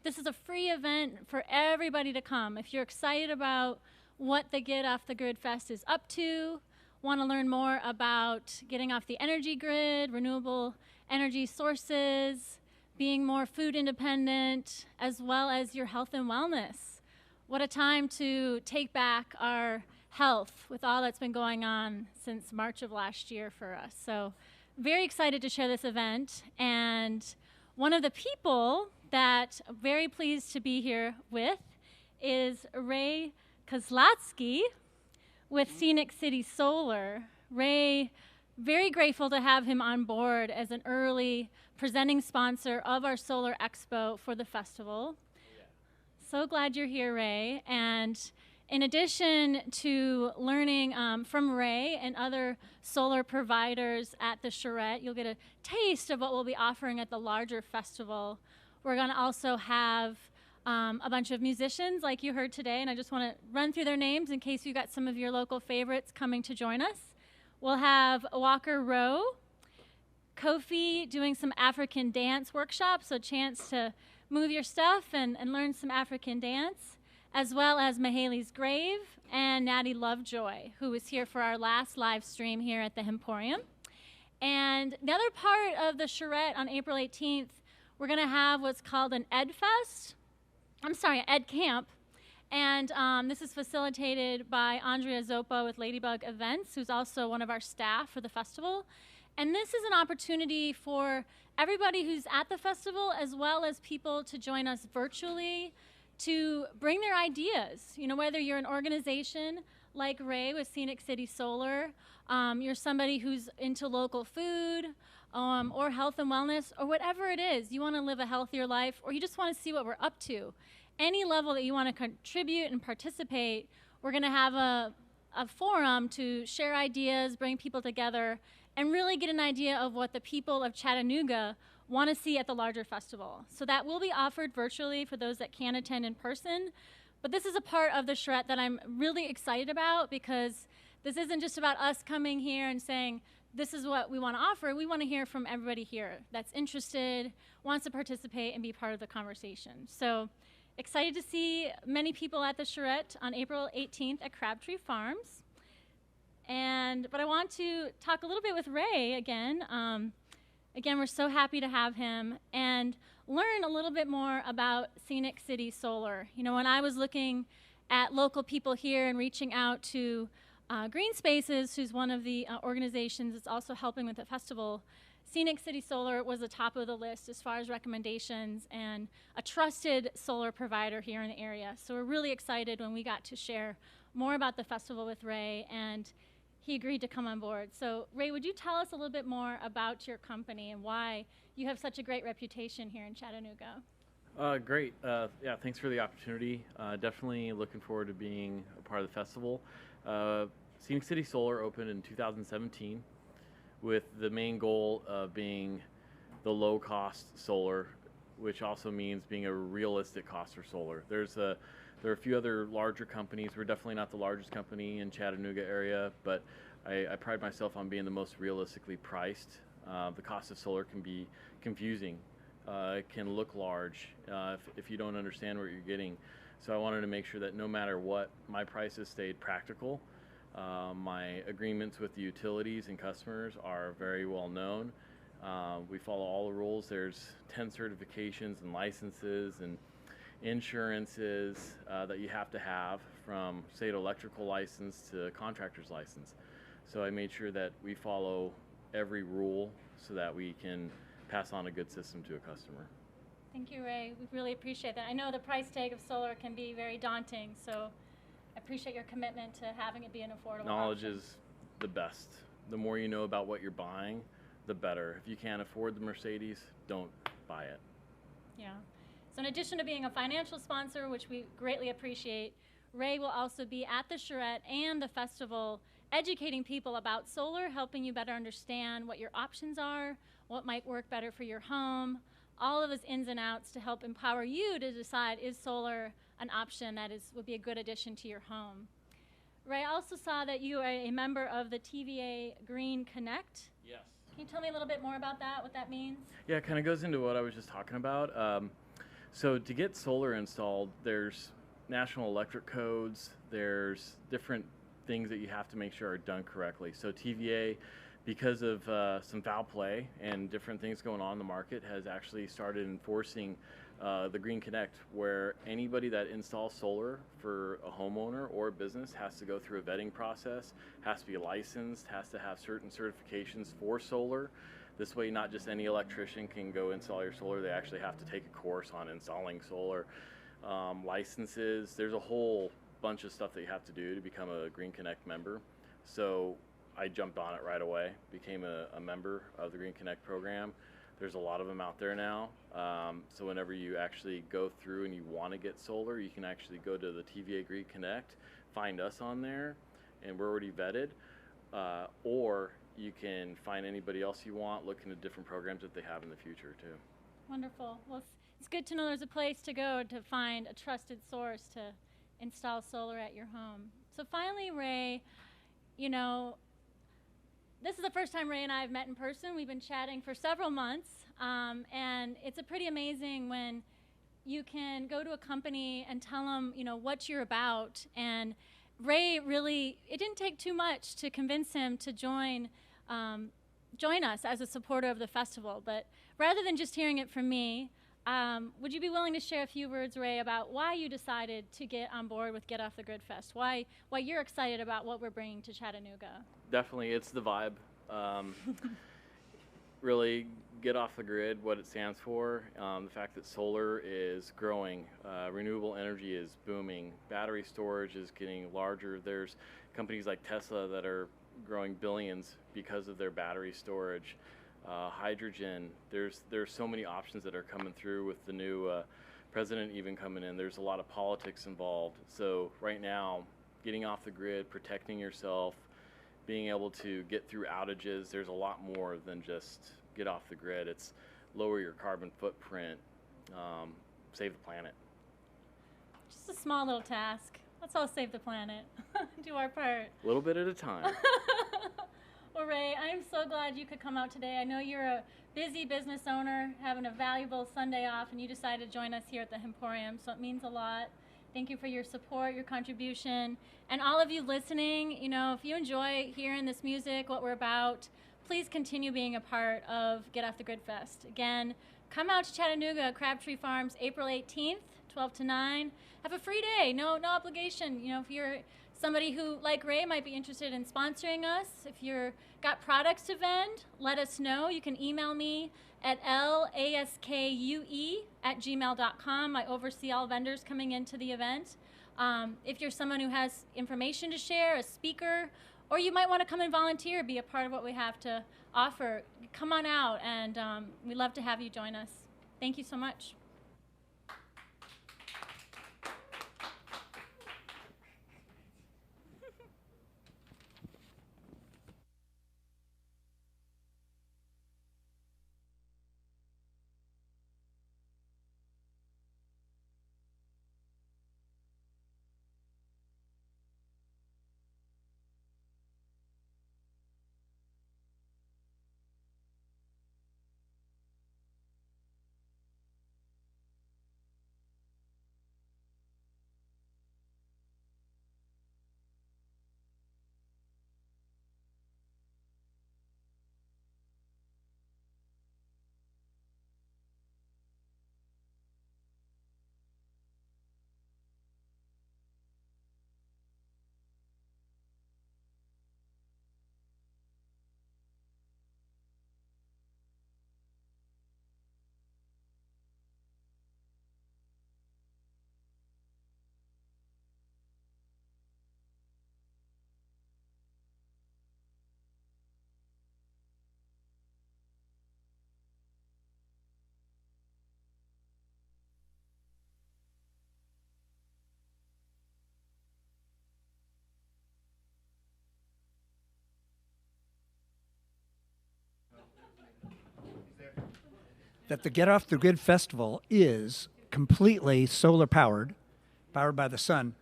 This is a free event for everybody to come. If you're excited about what the Get Off the Grid Fest is up to, want to learn more about getting off the energy grid, renewable energy sources, being more food independent, as well as your health and wellness. What a time to take back our health with all that's been going on since March of last year for us. So very excited to share this event. And one of the people that I'm very pleased to be here with is Ray Kozlatsky with Scenic City Solar. Ray, very grateful to have him on board as an early presenting sponsor of our Solar Expo for the festival. Yeah. So glad you're here, Ray. And in addition to learning from Ray and other solar providers at the charrette, you'll get a taste of what we'll be offering at the larger festival. We're going to also have a bunch of musicians like you heard today, and I just want to run through their names in case you got some of your local favorites coming to join us. We'll have Walker Rowe, Kofi doing some African dance workshops, so a chance to move your stuff and learn some African dance, as well as Mahaley's Grave and Natty Lovejoy, who was here for our last live stream here at the Emporium. And the other part of the charrette on April 18th, we're going to have what's called an Ed Camp. And this is facilitated by Andrea Zoppo with Ladybug Events, who's also one of our staff for the festival. And this is an opportunity for everybody who's at the festival, as well as people to join us virtually, to bring their ideas. You know, whether you're an organization like Ray with Scenic City Solar, you're somebody who's into local food, or health and wellness, or whatever it is, you want to live a healthier life, or you just want to see what we're up to. Any level that you want to contribute and participate, we're going to have a a forum to share ideas, bring people together, and really get an idea of what the people of Chattanooga want to see at the larger festival. So that will be offered virtually for those that can't attend in person. But this is a part of the charrette that I'm really excited about, because this isn't just about us coming here and saying, this is what we want to offer. We want to hear from everybody here that's interested, wants to participate and be part of the conversation. So excited to see many people at the charrette on April 18th at Crabtree Farms. But I want to talk a little bit with Ray again. Again, we're so happy to have him and learn a little bit more about Scenic City Solar. You know, when I was looking at local people here and reaching out to Green Spaces, who's one of the organizations that's also helping with the festival, Scenic City Solar was the top of the list as far as recommendations and a trusted solar provider here in the area. So we're really excited when we got to share more about the festival with Ray, and he agreed to come on board. So Ray, would you tell us a little bit more about your company and why you have such a great reputation here in Chattanooga? Great. Yeah, thanks for the opportunity. Definitely looking forward to being a part of the festival. Scenic City Solar opened in 2017 with the main goal of being the low-cost solar, which also means being a realistic cost for solar. There are a few other larger companies. We're definitely not the largest company in Chattanooga area, but I pride myself on being the most realistically priced. The cost of solar can be confusing. It can look large if you don't understand what you're getting. So I wanted to make sure that no matter what, my prices stayed practical. My agreements with the utilities and customers are very well known. We follow all the rules. There's 10 certifications and licenses and insurances that you have to have, from state electrical license to contractor's license. So I made sure that we follow every rule so that we can pass on a good system to a customer. Thank you, Ray. We really appreciate that. I know the price tag of solar can be very daunting, so I appreciate your commitment to having it be an affordable Knowledge option. is the best. The more you know about what you're buying, the better. If you can't afford the Mercedes, don't buy it. Yeah. So in addition to being a financial sponsor, which we greatly appreciate, Ray will also be at the charrette and the festival educating people about solar, helping you better understand what your options are, what might work better for your home, all of those ins and outs to help empower you to decide, is solar an option that would be a good addition to your home. Ray, I also saw that you are a member of the TVA Green Connect. Yes. Can you tell me a little bit more about that, what that means? Yeah, it kind of goes into what I was just talking about. So to get solar installed, there's national electric codes, there's different things that you have to make sure are done correctly. So TVA, because of some foul play and different things going on in the market, has actually started enforcing the Green Connect, where anybody that installs solar for a homeowner or a business has to go through a vetting process, has to be licensed, has to have certain certifications for solar. This way, not just any electrician can go install your solar. They actually have to take a course on installing solar. Licenses, there's a whole bunch of stuff that you have to do to become a Green Connect member. So I jumped on it right away, became a member of the Green Connect program. There's a lot of them out there now. So whenever you actually go through and you want to get solar, you can actually go to the TVA Green Connect, find us on there, and we're already vetted. Or you can find anybody else you want, look into different programs that they have in the future too. Wonderful. Well, it's good to know there's a place to go to find a trusted source to install solar at your home. So finally, Ray, you know, this is the first time Ray and I have met in person. We've been chatting for several months, and it's a pretty amazing when you can go to a company and tell them, you know, what you're about. And Ray really, it didn't take too much to convince him to join us as a supporter of the festival. But rather than just hearing it from me, would you be willing to share a few words, Ray, about why you decided to get on board with Get Off the Grid Fest? Why you're excited about what we're bringing to Chattanooga? Definitely, it's the vibe. Really, Get Off the Grid, what it stands for, the fact that solar is growing, renewable energy is booming, battery storage is getting larger. There's companies like Tesla that are growing billions because of their battery storage. Hydrogen, there's so many options that are coming through with the new president even coming in. There's a lot of politics involved. So right now, getting off the grid, protecting yourself, being able to get through outages. There's a lot more than just get off the grid. It's lower your carbon footprint, save the planet. Just a small little task. Let's all save the planet. Do our part. A little bit at a time. Well, Ray, I'm so glad you could come out today. I know you're a busy business owner having a valuable Sunday off, and you decided to join us here at the Emporium, so it means a lot. Thank you for your support, your contribution, and all of you listening. You know, if you enjoy hearing this music, what we're about, please continue being a part of Get Off the Grid Fest. Again, come out to Chattanooga, Crabtree Farms, April 18th, 12 to 9. Have a free day, no obligation. You know, if you're somebody who, like Ray, might be interested in sponsoring us, if you're got products to vend, let us know. You can email me at laskue@gmail.com. I oversee all vendors coming into the event. If you're someone who has information to share, a speaker, or you might want to come and volunteer, be a part of what we have to offer, come on out, and we'd love to have you join us. Thank you so much. That the Get Off the Grid Festival is completely solar powered by the sun.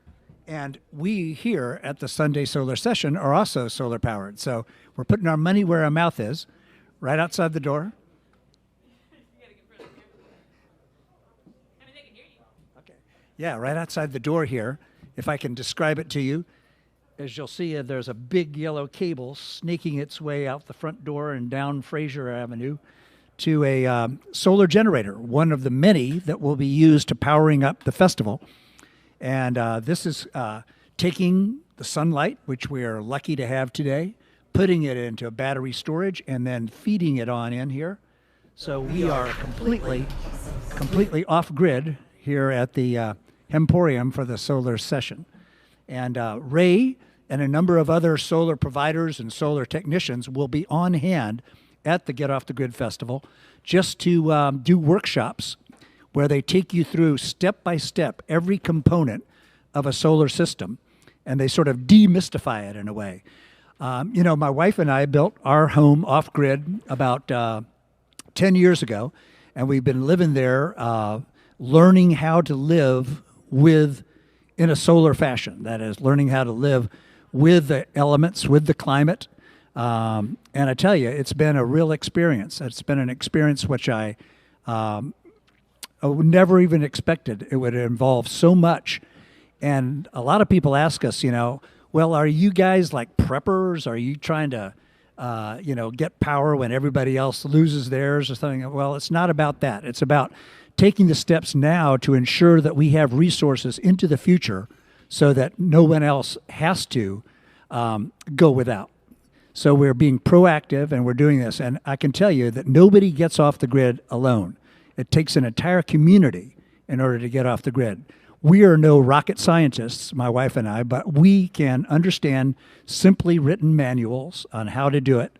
And we here at the Sunday Solar Session are also solar powered. So we're putting our money where our mouth is, right outside the door. Okay. Yeah, right outside the door here. If I can describe it to you, as you'll see, there's a big yellow cable snaking its way out the front door and down Fraser Avenue to a solar generator, one of the many that will be used to powering up the festival. And this is taking the sunlight, which we are lucky to have today, putting it into battery storage, and then feeding it on in here. So we are completely off-grid here at the Emporium for the solar session. And Ray and a number of other solar providers and solar technicians will be on hand at the Get Off the Grid Festival just to do workshops where they take you through step by step every component of a solar system, and they sort of demystify it in a way. You know, my wife and I built our home off grid about 10 years ago, and we've been living there learning how to live in a solar fashion. That is, learning how to live with the elements, with the climate. And I tell you, it's been a real experience. It's been an experience which I never even expected it would involve so much. And a lot of people ask us, you know, well, are you guys like preppers? Are you trying to, get power when everybody else loses theirs or something? Well, it's not about that. It's about taking the steps now to ensure that we have resources into the future so that no one else has to go without. So we're being proactive, and we're doing this. And I can tell you that nobody gets off the grid alone. It takes an entire community in order to get off the grid. We are no rocket scientists, my wife and I, but we can understand simply written manuals on how to do it.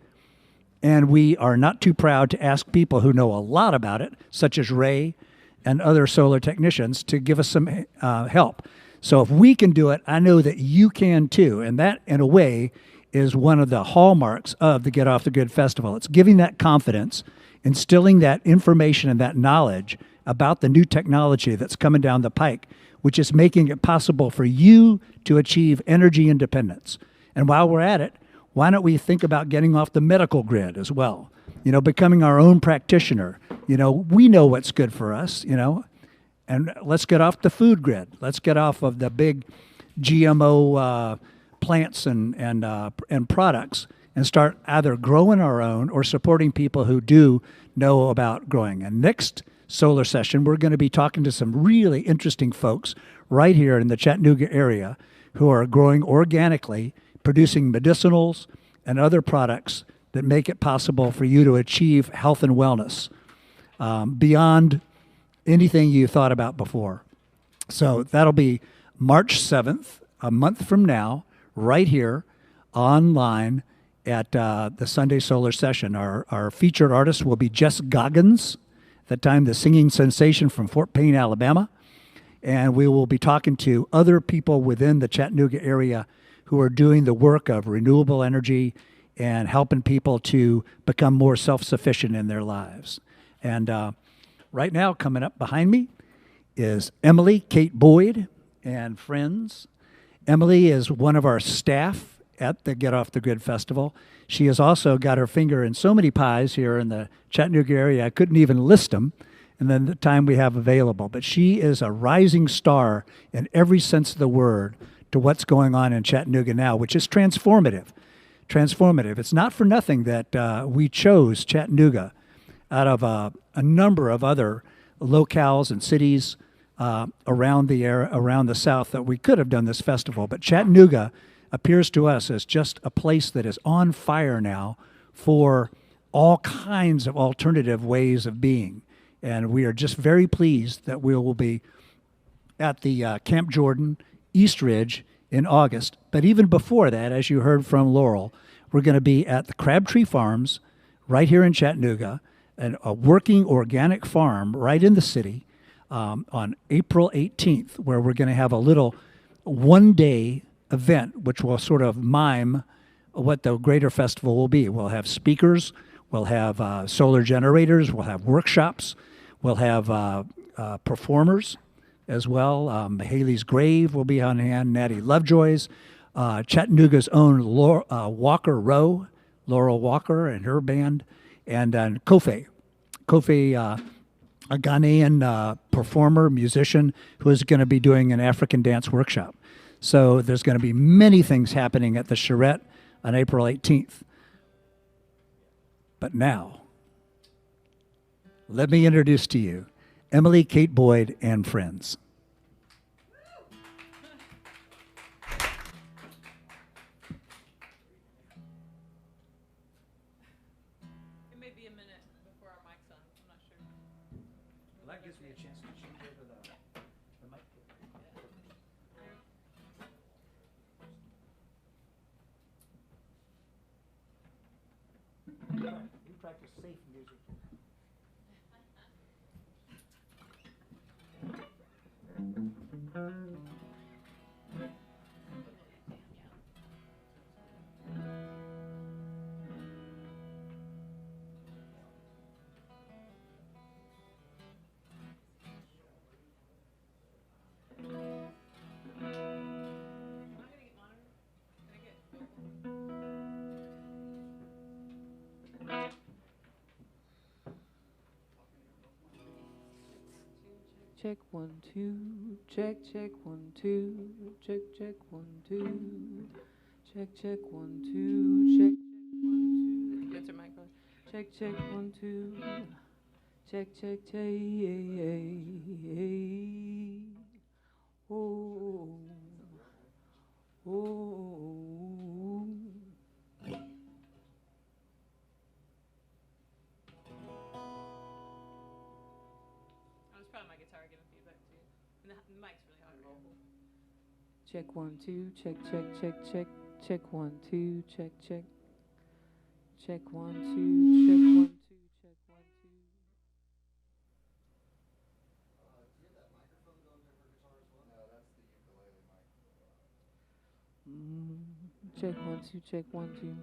And we are not too proud to ask people who know a lot about it, such as Ray and other solar technicians, to give us some help. So if we can do it, I know that you can too. And that, in a way, is one of the hallmarks of the Get Off the Grid Festival. It's giving that confidence, instilling that information and that knowledge about the new technology that's coming down the pike, which is making it possible for you to achieve energy independence. And while we're at it, why don't we think about getting off the medical grid as well? You know, becoming our own practitioner. You know, we know what's good for us, you know, and let's get off the food grid. Let's get off of the big GMO plants and products and start either growing our own or supporting people who do know about growing. And next solar session, we're going to be talking to some really interesting folks right here in the Chattanooga area who are growing organically, producing medicinals and other products that make it possible for you to achieve health and wellness beyond anything you thought about before. So that'll be March 7th, a month from now, right here online at the Sunday Solar Session. Our featured artist will be Jess Goggins, at the time the singing sensation from Fort Payne, Alabama. And we will be talking to other people within the Chattanooga area who are doing the work of renewable energy and helping people to become more self-sufficient in their lives. And right now, coming up behind me is Emily Kate Boyd and friends. Emily is one of our staff at the Get Off the Grid Festival. She has also got her finger in so many pies here in the Chattanooga area, I couldn't even list them in the time we have available. But she is a rising star in every sense of the word to what's going on in Chattanooga now, which is transformative. Transformative. It's not for nothing that we chose Chattanooga out of a number of other locales and cities around the South that we could have done this festival. But Chattanooga appears to us as just a place that is on fire now for all kinds of alternative ways of being. And we are just very pleased that we will be at the Camp Jordan East Ridge in August. But even before that, as you heard from Laurel, we're going to be at the Crabtree Farms right here in Chattanooga, and a working organic farm right in the city on April 18th, where we're going to have a little one-day event, which will sort of mime what the greater festival will be. We'll have speakers, we'll have solar generators, we'll have workshops, we'll have performers as well. Haley's Grave will be on hand, Natty Lovejoy's, Chattanooga's own Walker Rowe, Laurel Walker and her band, and Kofi, a Ghanaian performer, musician, who is going to be doing an African dance workshop. So there's going to be many things happening at the Charrette on April 18th. But now, let me introduce to you Emily Kate Boyd and friends. It may be a minute before our mic's on. I'm not sure. Well, that gives me a chance to change over the mic. We practice safe music. Check 1 2, check 1 2, check 1 2, check 1 2, check 1 2. That's your microphone. Check 1 2, check oh oh. I was proud of my guitar giving feedback too. And the mic's really hot. Check 1 2, check 1 2, check 1 2, check 1 2, check 1 2. check 1 2 check 1 2.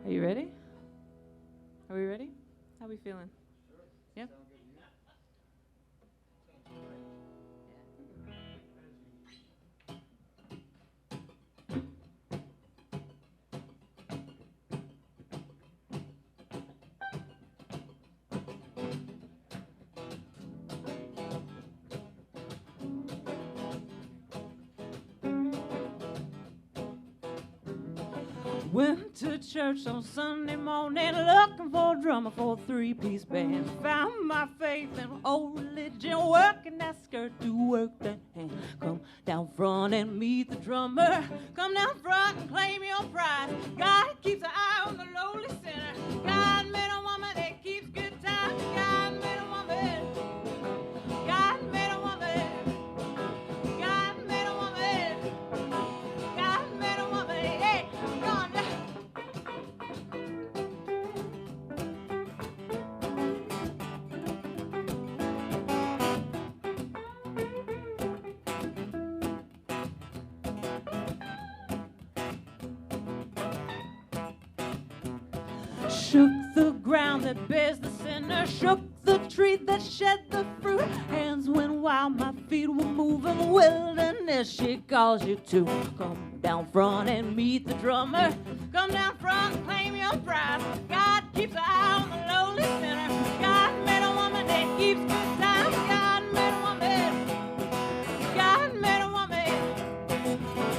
Are you ready? Are we ready? How we feeling? Sure. Yeah? Went to church on Sunday morning looking for a drummer for a three-piece band. Found my faith in old religion, working that skirt to work that hand. Come down front and meet the drummer. Come down front and claim your prize. God keeps an eye on the lowly sinner. God made a woman that keeps good times. God made a woman. God made a woman. God made a woman. God made a woman. Hey, gone down. Shook the ground that bears the sinner, shook the tree that shed the fruit. Hands went wild, my feet were moving. Wilderness, she calls you to come down front and meet the drummer. Come down front and claim your prize. God keeps an eye on the lowly sinner. God made a woman that keeps good times. God made a woman. God made a woman.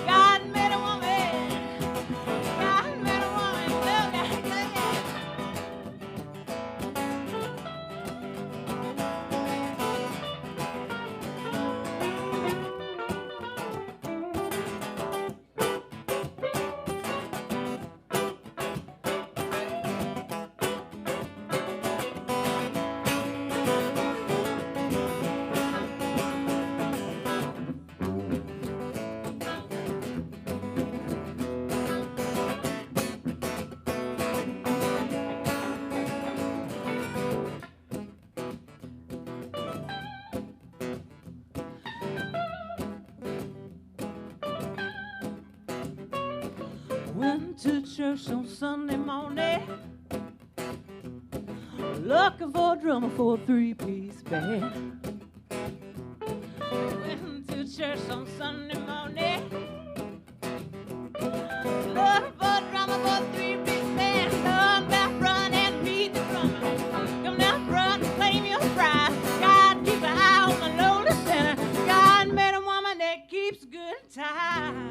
God made a woman. God made a woman. Look at it. Went to church on Sunday morning, looking for a drummer for a three-piece band. Went to church on Sunday morning, looking for a drummer for a three-piece band. Come down front and meet the drummer. Come down front and claim your prize. God keeps an eye on the lowly sinner. God made a woman that keeps good time.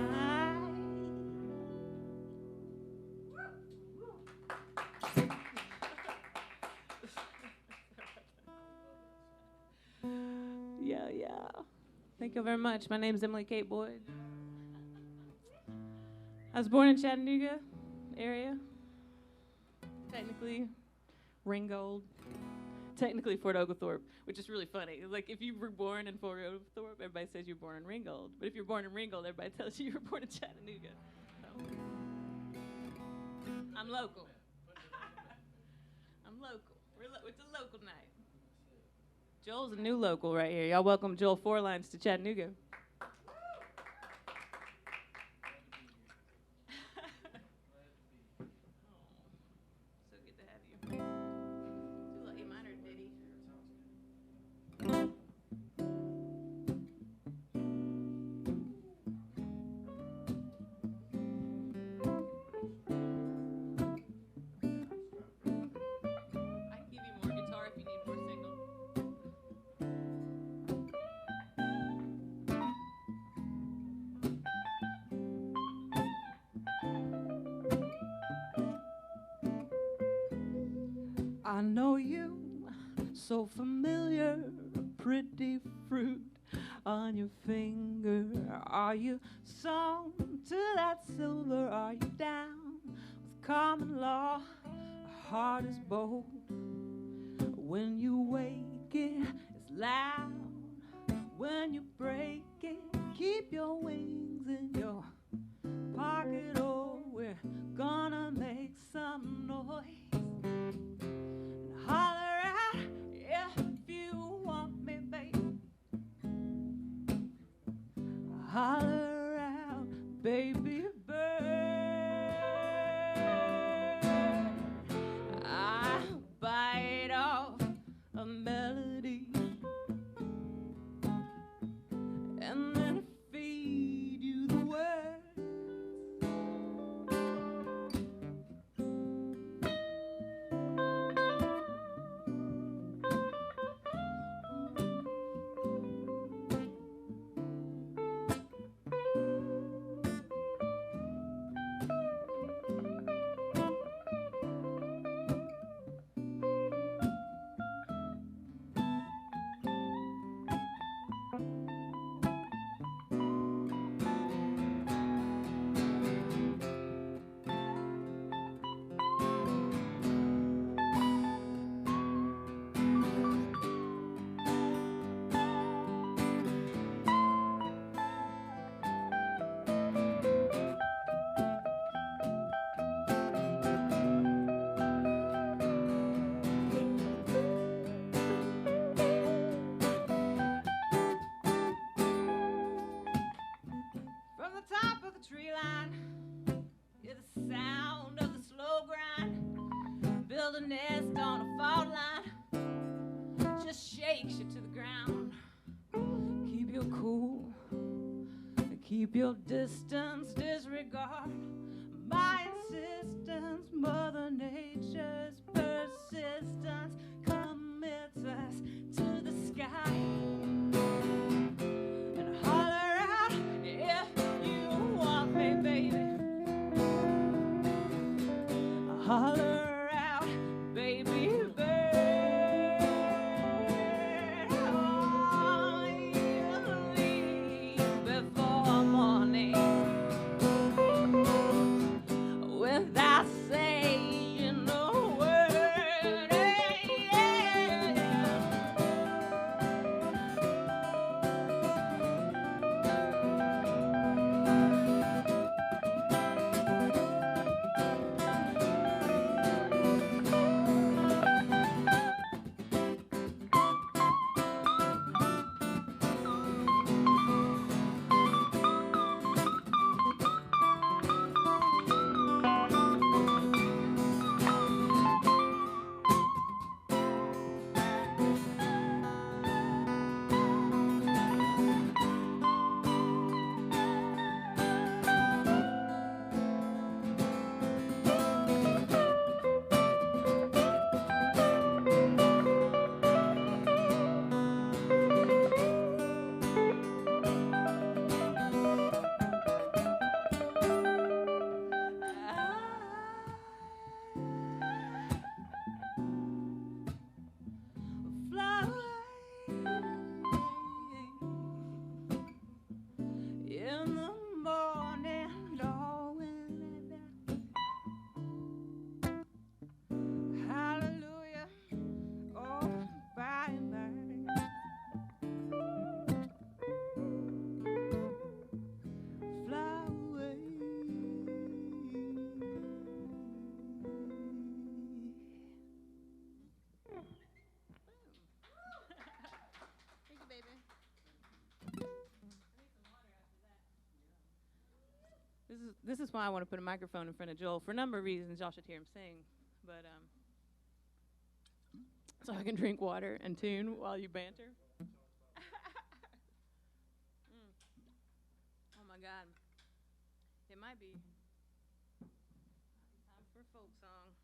Yeah. Thank you very much. My name is Emily Kate Boyd. I was born in Chattanooga area. Technically, Ringgold. Technically, Fort Oglethorpe, which is really funny. Like, if you were born in Fort Oglethorpe, everybody says you're born in Ringgold. But if you're born in Ringgold, everybody tells you you were born in Chattanooga. So, I'm local. I'm local. It's a local night. Joel's a new local right here. Y'all welcome Joel Four Lines to Chattanooga. So good to have you. Do like a minor ditty. I can give you more guitar if you need more signal. I know you, so familiar, a pretty fruit on your finger. Are you sewn to that silver? Are you down with common law? A heart is bold. When you wake it, it's loud. When you break it, keep your wings in your pocket. Oh, we're gonna make some noise. Holler out if you want me, baby. Holler out, baby bird. I bite off a melody and then feed you the words. From the top of the tree line, hear the sound of the slow grind. Build a nest on a fault line, just shakes you to the ground. Keep your cool, keep your distance, disregard my insistence. Mother Nature's persistence commits us to the sky. And holler out if you want me, baby. Holler out, baby bird. Oh, you leave before morning without saying a word. this is why I want to put a microphone in front of Joel. For a number of reasons, y'all should hear him sing. But, so I can drink water and tune while you banter. Oh my God. It might be time for a folk song.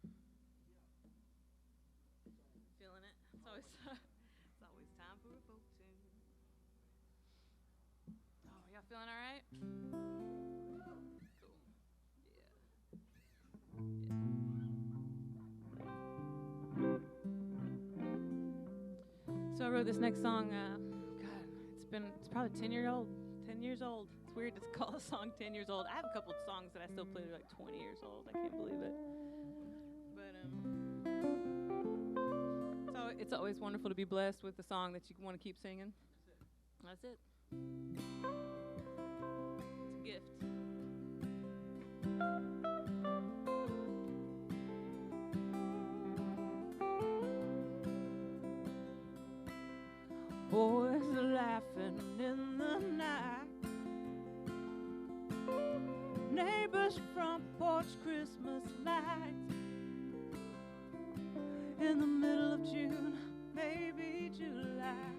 Feeling it? It's always, it's always time for a folk tune. Oh, y'all feeling all right? Cool. Yeah. So I wrote this next song. God, it's probably 10 years old. 10 years old. It's weird to call a song 10 years old. I have a couple of songs that I still play that are like 20 years old. I can't believe it. But so it's always wonderful to be blessed with a song that you want to keep singing. That's it. It's a gift. Boys are laughing in the night. Neighbors' front porch Christmas lights. In the middle of June, maybe July.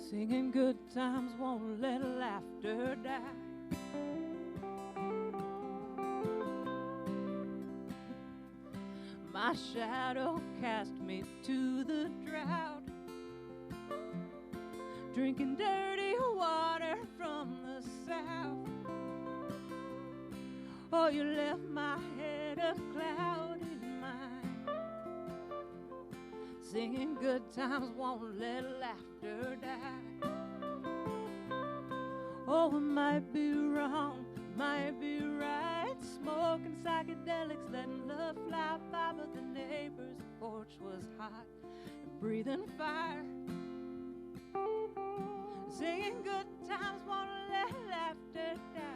Singing good times won't let laughter die. My shadow cast me to the drought, drinking dirty water from the south. Oh, you left my head a cloud in mine. Singing good times won't let laughter die. Oh, it might be wrong, might be right. Smoking psychedelics, letting love fly by, but the neighbor's porch was hot and breathing fire. Singing good times won't let laughter die.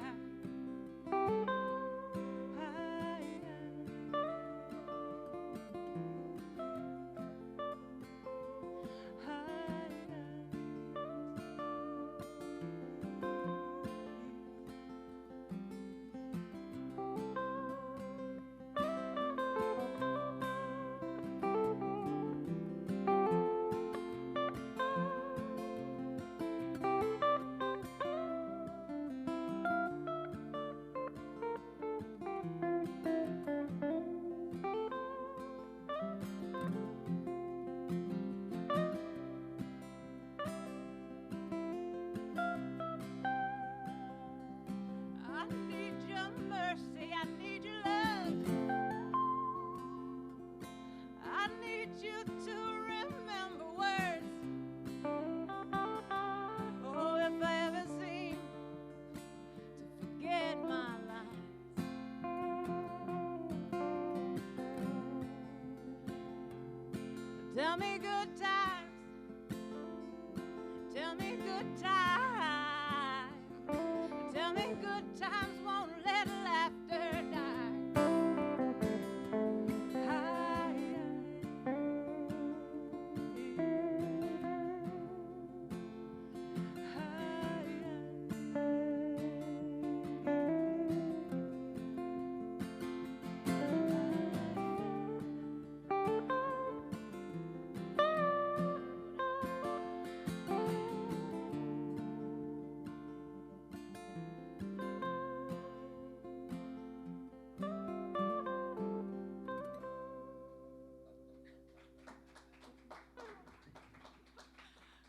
Tell me good times. Tell me good times. Tell me good times won't let laughter die.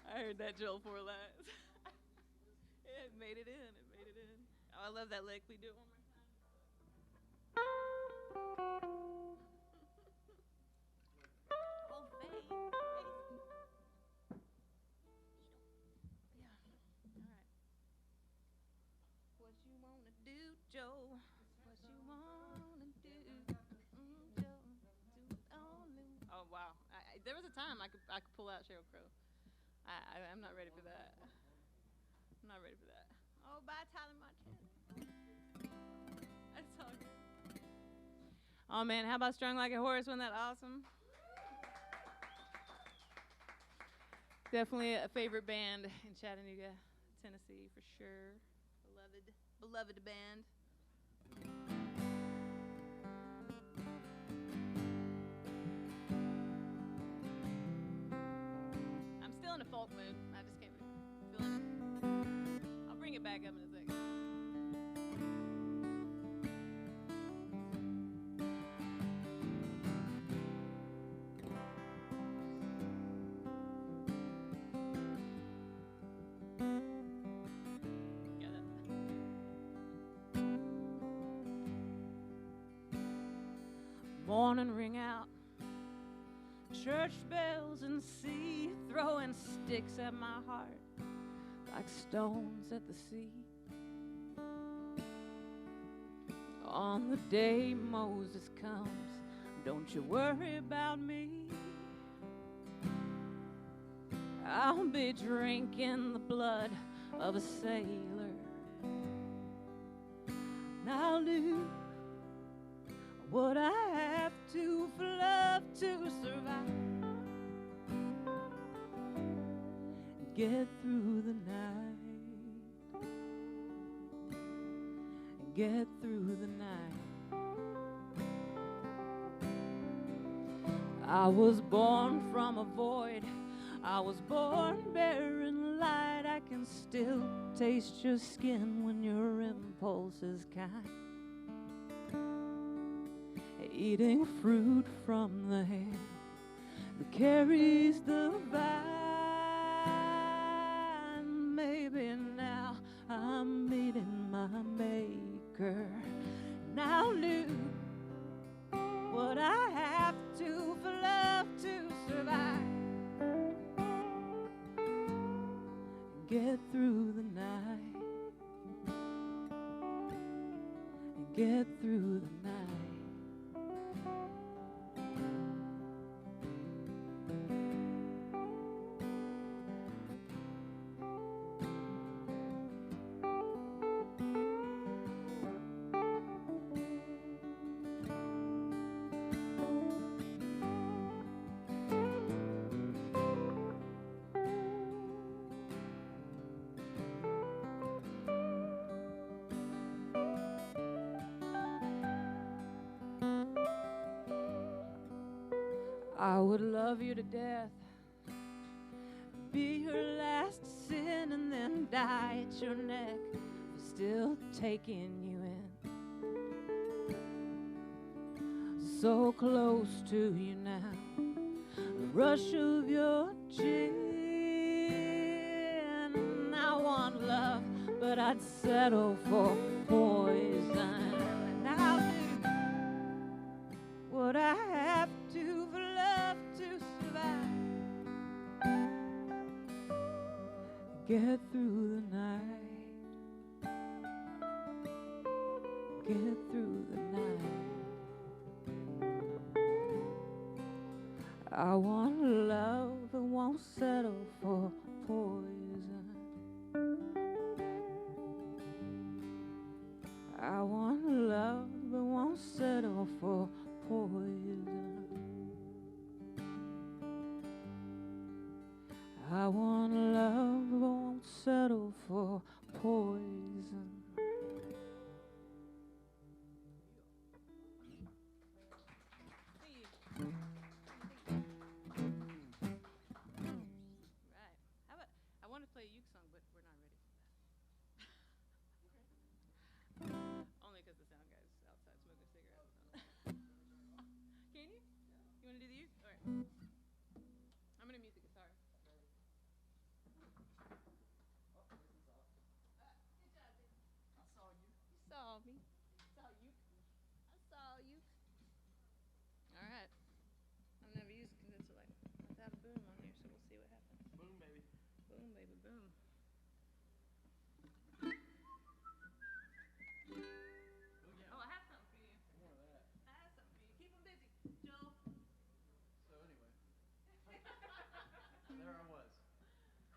I heard that Joel four lines. It made it in. It made it in. Oh, I love that lick. We do it one more time. Oh, Faye. Yeah. All right. What you wanna do, Joe? What you wanna do, Joe? Do it all new. Oh wow. There was a time I could pull out Sheryl Crow. I'm not ready for that. I'm not ready for that. Oh, bye, Tyler Montana. That's all good. Oh, man, how about Strung Like a Horse? Wasn't that awesome? Definitely a favorite band in Chattanooga, Tennessee, for sure. Beloved beloved band. I'm still in a folk mood. I just can't feel it. I'll bring it back up in a second. Morning ring out, church bells and sea, throwing sticks at my heart like stones at the sea. On the day Moses comes, don't you worry about me. I'll be drinking the blood of a sailor, and I'll do what I have to for love to survive. Get through the night. Get through the night. I was born from a void. I was born barren light. I can still taste your skin when your impulse is kind. Eating fruit from the hand that carries the vine. Maybe now I'm meeting my maker, and I'll do what I have to for love to survive. Get through the night, and get through the night. I would love you to death, be your last sin, and then die at your neck for still taking you in. So close to you now, the rush of your chin. I want love, but I'd settle for poison. And I'll do what I have to for love to survive. Get through the night. Get through the night. I want love that won't settle for poison. I want love that won't settle for poison. I want love that won't settle for poison. Right. How about, I want to play a uke song, but we're not ready for that. Only because the sound guy's outside smoking cigarettes. Can you? You want to do the uke? All right. I'm going to mute the guitar. Good job, Dick. I saw you. You saw me. Saw you. I saw you. All right. I've never used a condenser like without a boom on here, so we'll see what happens. Boom, baby. Boom, baby, boom. Oh, I have something for you. More of that. I have something for you. Keep them busy, Joel. So anyway, there I was,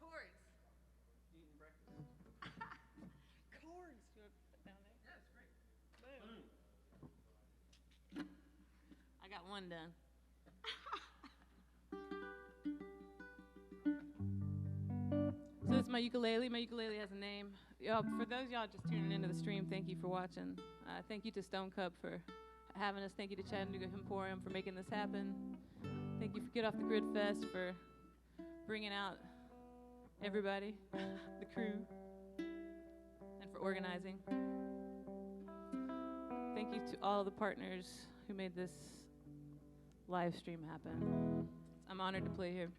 Chords. eating breakfast. Chords. You want to put down there? Yeah, it's great. Boom. I got one done. So it's my ukulele. My ukulele has a name. Y'all, for those y'all just tuning into the stream, thank you for watching. Thank you to Stone Cup for having us. Thank you to Chattanooga Emporium for making this happen. Thank you for Get Off the Grid Fest for bringing out everybody, the crew, and for organizing. Thank you to all the partners who made this live stream happen. I'm honored to play here.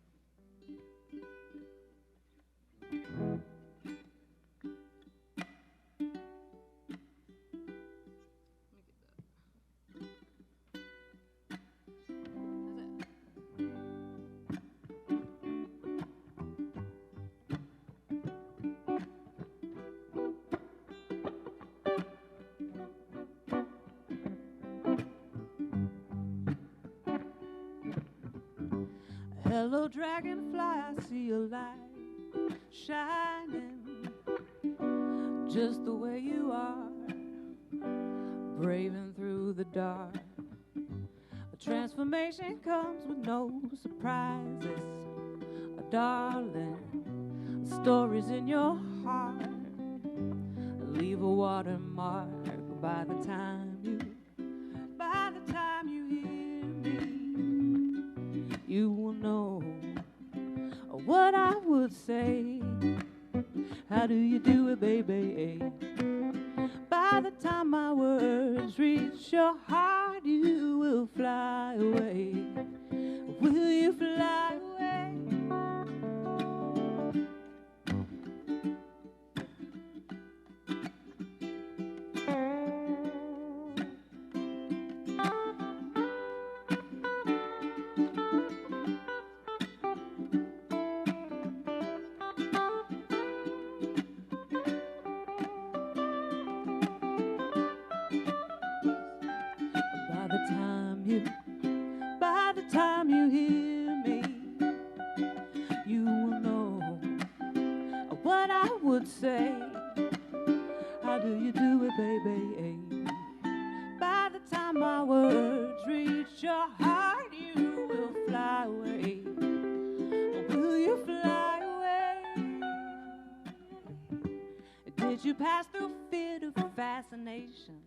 Hello, dragonfly, I see your light shining just the way you are, braving through the dark. A transformation comes with no surprises, darling. Stories in your heart leave a watermark by the time you hear me. You will know what I would say. How do you do it, baby? By the time my words reach your heart, you will fly away. Will you fly away? By the time you hear me, you will know what I would say. How do you do it, baby? By the time my words reach your heart, you will fly away. Will you fly away? Did you pass through fit of fascination,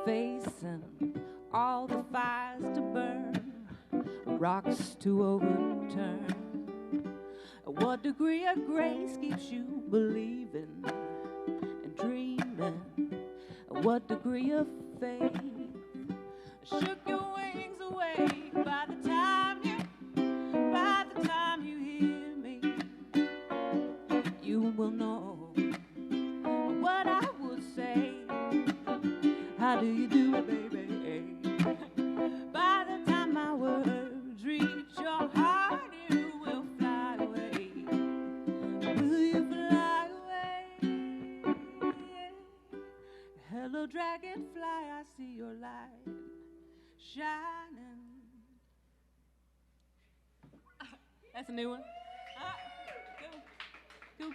facing all the fires to burn, rocks to overturn? What degree of grace keeps you believing and dreaming? What degree of faith shook your wings away? By the time you hear me, you will know what I would say. How do you do it, baby? By the time my words reach your heart, you will fly away. Will you fly away? Hello, dragonfly, I see your light shining. That's a new one.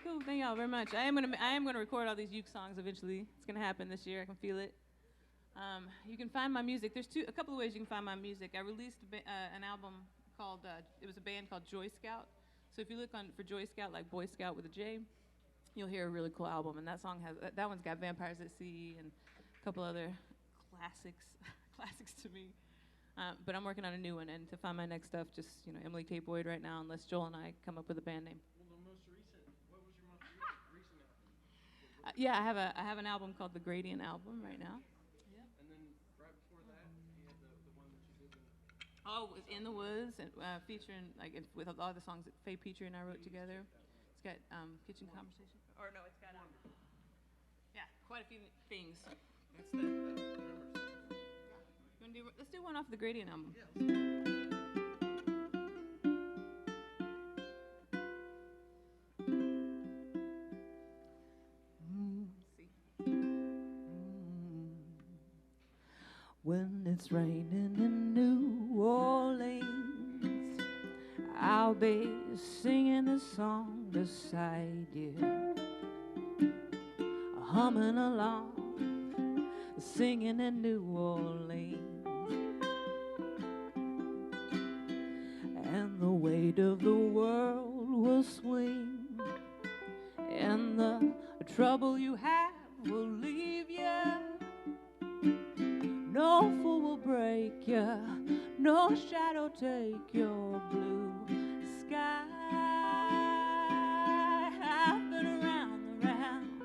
Cool. Thank y'all very much. I am gonna record all these uke songs eventually. It's gonna happen this year. I can feel it. You can find my music. There's a couple of ways you can find my music. I released an album called, it was a band called Joy Scout. So if you look for Joy Scout, like Boy Scout with a J, you'll hear a really cool album. And that one's got Vampires at Sea and a couple other classics to me. But I'm working on a new one. And to find my next stuff, just, Emily Kate Boyd right now, unless Joel and I come up with a band name. Well, what was your most recent album? Yeah, I have an album called The Gradient Album right now. And then right before that, you had the one that you did in... Oh, it was In the Woods, and featuring, with a lot of the songs that Faye Petrie and I wrote together. It's got Kitchen Conversation. Or no, it's got, quite a few things. That's the Remember song. Let's do one off the Gradient album. When it's raining in New Orleans, I'll be singing a song beside you, humming along, singing in New Orleans. And the weight of the world will swing in the The trouble you have will leave you. No fool will break you. No shadow take your blue sky. I've been around the rounds.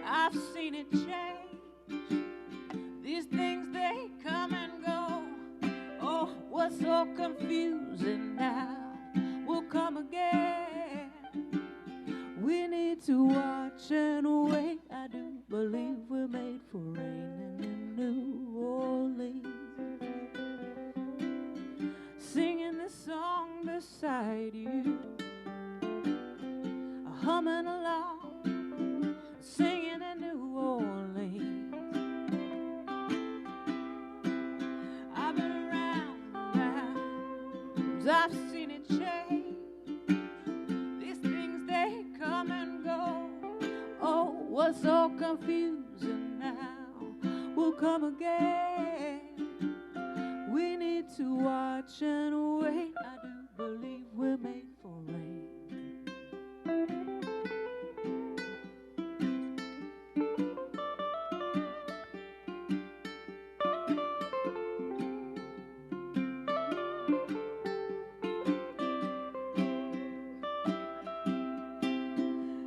I've seen it change. These things, they come and go. Oh, what's so confusing now will come again. We need to watch and wait. I do believe we're made for rain in New Orleans. Singing this song beside you, humming along, singing in New Orleans. I've been around, I've seen it change. These things, they come and go. Oh, what's so confusing now will come again. We need to watch and wait. I do believe we're made for rain.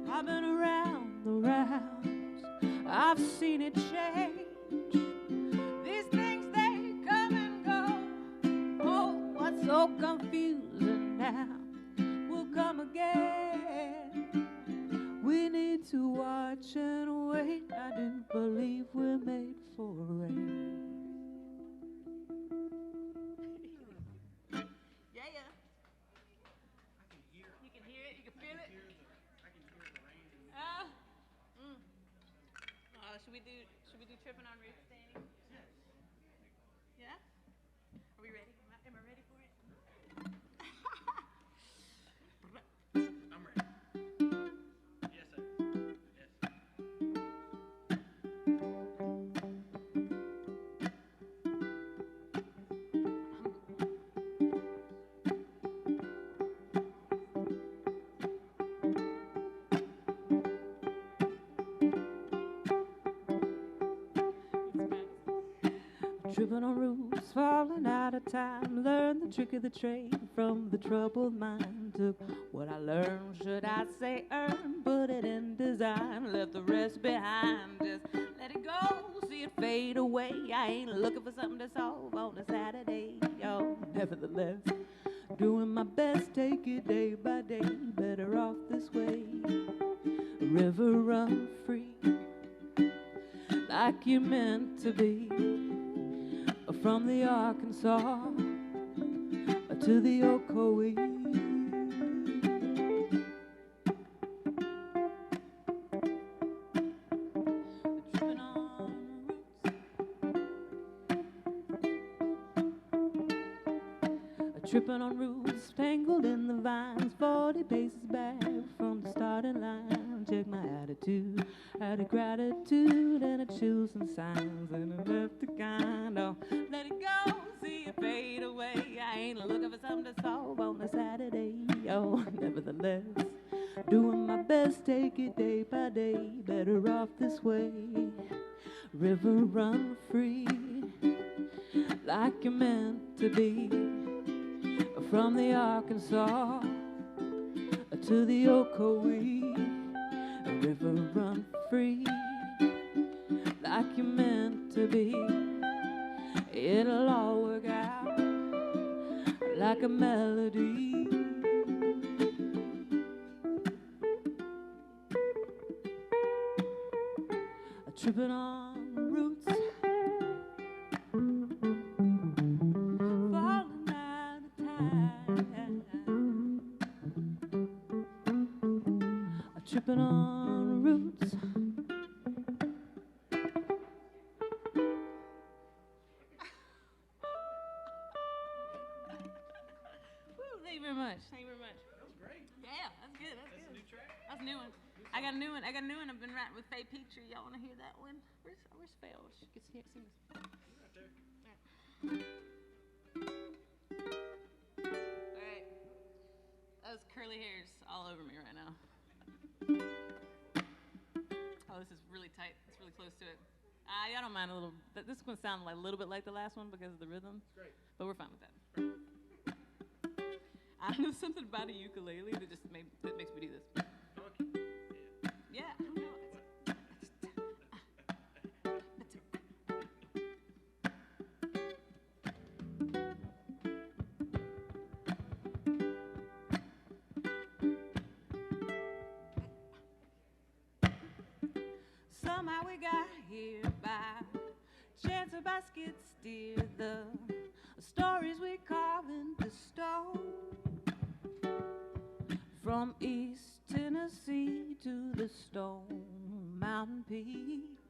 I've been around the rounds, I've seen it change. These things, they come and go. Oh, what's so confusing now will come again. We need to watch and wait. I do believe we're made for rain. Yeah, yeah. You can hear it. You can feel it. Should we do tripping on roof standing? Yeah. Are we ready? Am I ready for it? I'm ready. Yes, sir. Yes. Tripping on roofs, falling out of time. Learn the trick of the trade from the troubled mind. Took what I learned, should I say earned, put it in design. Left the rest behind, just let it go, see it fade away. I ain't looking for something to solve on a Saturday, yo. Nevertheless, doing my best, take it day by day. Better off this way. River run free, like you're meant to be. From the Arkansas to the Ocoee. Tripping on roots. Tripping on roots, tangled in the vines, 40 paces back from the starting line. Check my attitude, out of gratitude, and it shows some signs, and it left the kind of let it go, see it fade away. I ain't looking for something to solve on a Saturday, oh, nevertheless, doing my best, take it day by day. Better off this way. River run free, like you're meant to be. From the Arkansas to the Ocoee. River run free, like you're meant to be. It'll all work out like a melody. Tripping on roots, falling out of time. Tripping on roots. Thank you very much. Thank you very much. That was great. Yeah, that's good. That's That's good. a new track. That's a new one. I got a new one. I've been writing with Faye Petrie. Y'all want to hear that one? Where's Faye? Oh, she gets here. Sing this. Right there. All right. Those curly hairs all over me right now. Oh, this is really tight. It's really close to it. I don't mind a little. This is going to sound like a little bit like the last one because of the rhythm. Great. But we're fine with that. I know something about a ukulele that just that makes me do this. Yeah, I don't know. Somehow we got here by chance of basket steer, the stories we carve into stone. From East Tennessee to the Stone Mountain Peaks,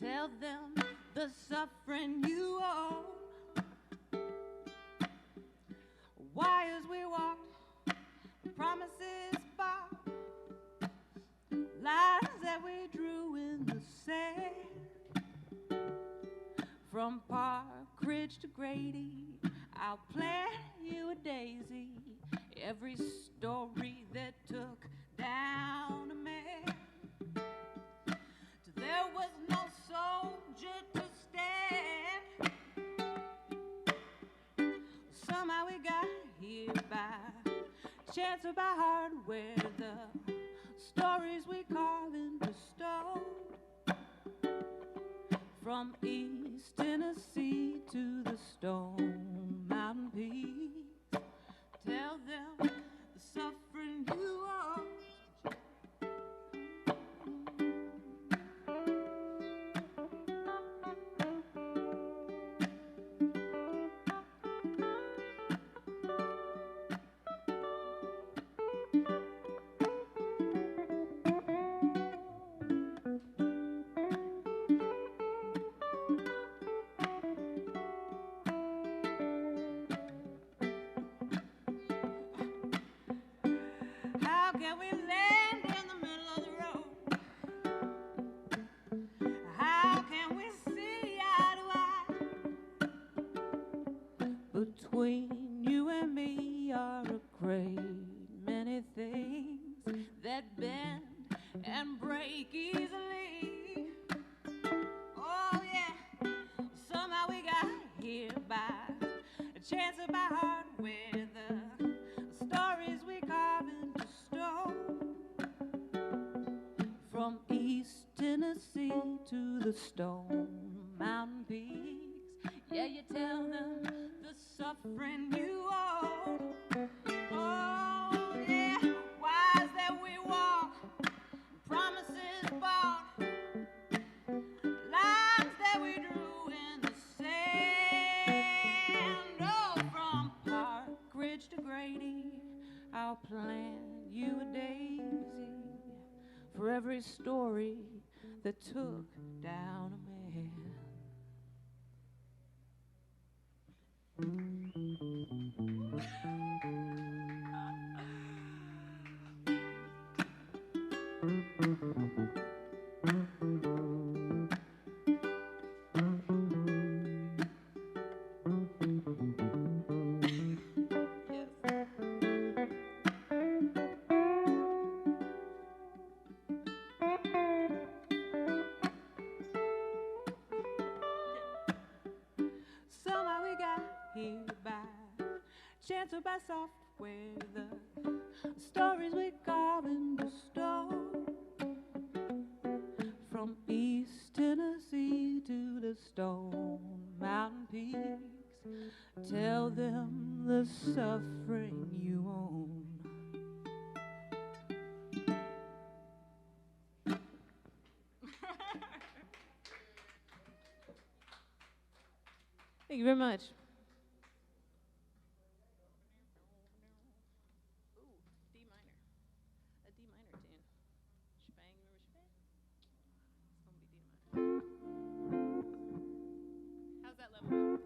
tell them the suffering you own. Wires we walked, promises bought, lines that we drew in the sand. From Park Ridge to Grady, I'll plant you a daisy. Every story that took down a man. Till there was no soldier to stand. Somehow we got here by chance or by hardware. The stories we carve into stone. From East Tennessee to the Stone Mountain Peaks, tell them the suffering you are. How can we land in the middle of the road? How can we see eye to eye? Between you and me are a great many things that bend and break easily. Oh yeah, somehow we got here by a chance of by hardware. The stories we carve into stone. From East Tennessee to the Stone Mountain Peaks, yeah, you tell them the suffering you own. Oh yeah, wise that we walk, promises bought, lines that we drew in the sand. Oh, from Park Ridge to Grady, I'll plant you a daisy for every story that took down a man. Somehow we got here by chance or by software. The stories we carve into stone. From East Tennessee to the Stone Mountain Peaks, tell them the suffering you own. Thank you very much. Ooh, D minor. A D minor tune. Shebang, remember Shebang? It's gonna be D minor. How's that level?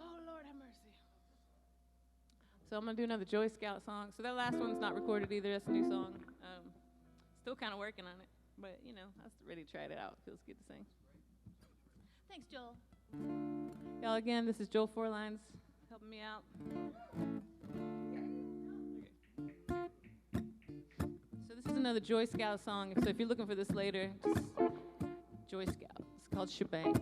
Oh, Lord have mercy. So I'm gonna do another Joy Scout song. So that last one's not recorded either. That's a new song. Still kind of working on it, but you know, I was ready to try it out. Feels good to sing. Thanks, Joel. Y'all, again, this is Joel Four Lines helping me out. Okay. So this is another Joy Scout song. So if you're looking for this later, just Joy Scout. It's called Shebang.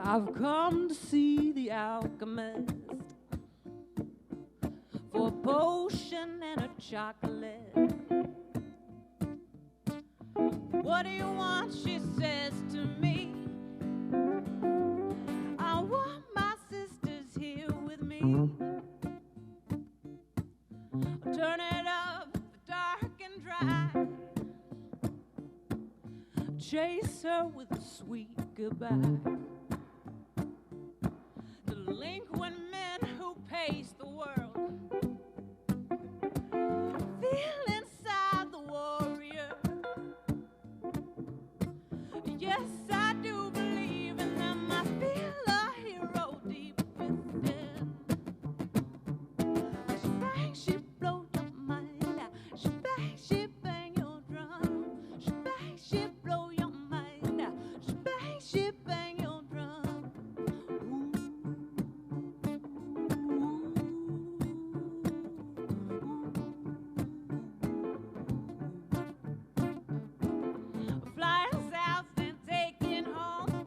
I've come to see the alchemist for a potion and a chocolate. What do you want? She says to me. I want my sisters here with me. Turn it up, dark and dry. Chase her with a sweet goodbye. Delinquent men who pace the world, feel inside the warrior. Yes, I do believe in them. I feel a hero deep within. Shebang, she blow your mind out. Shebang, she bang your drum. Shebang, she blow your mind out. Shebang, she bang your drum. Flying south and taking home.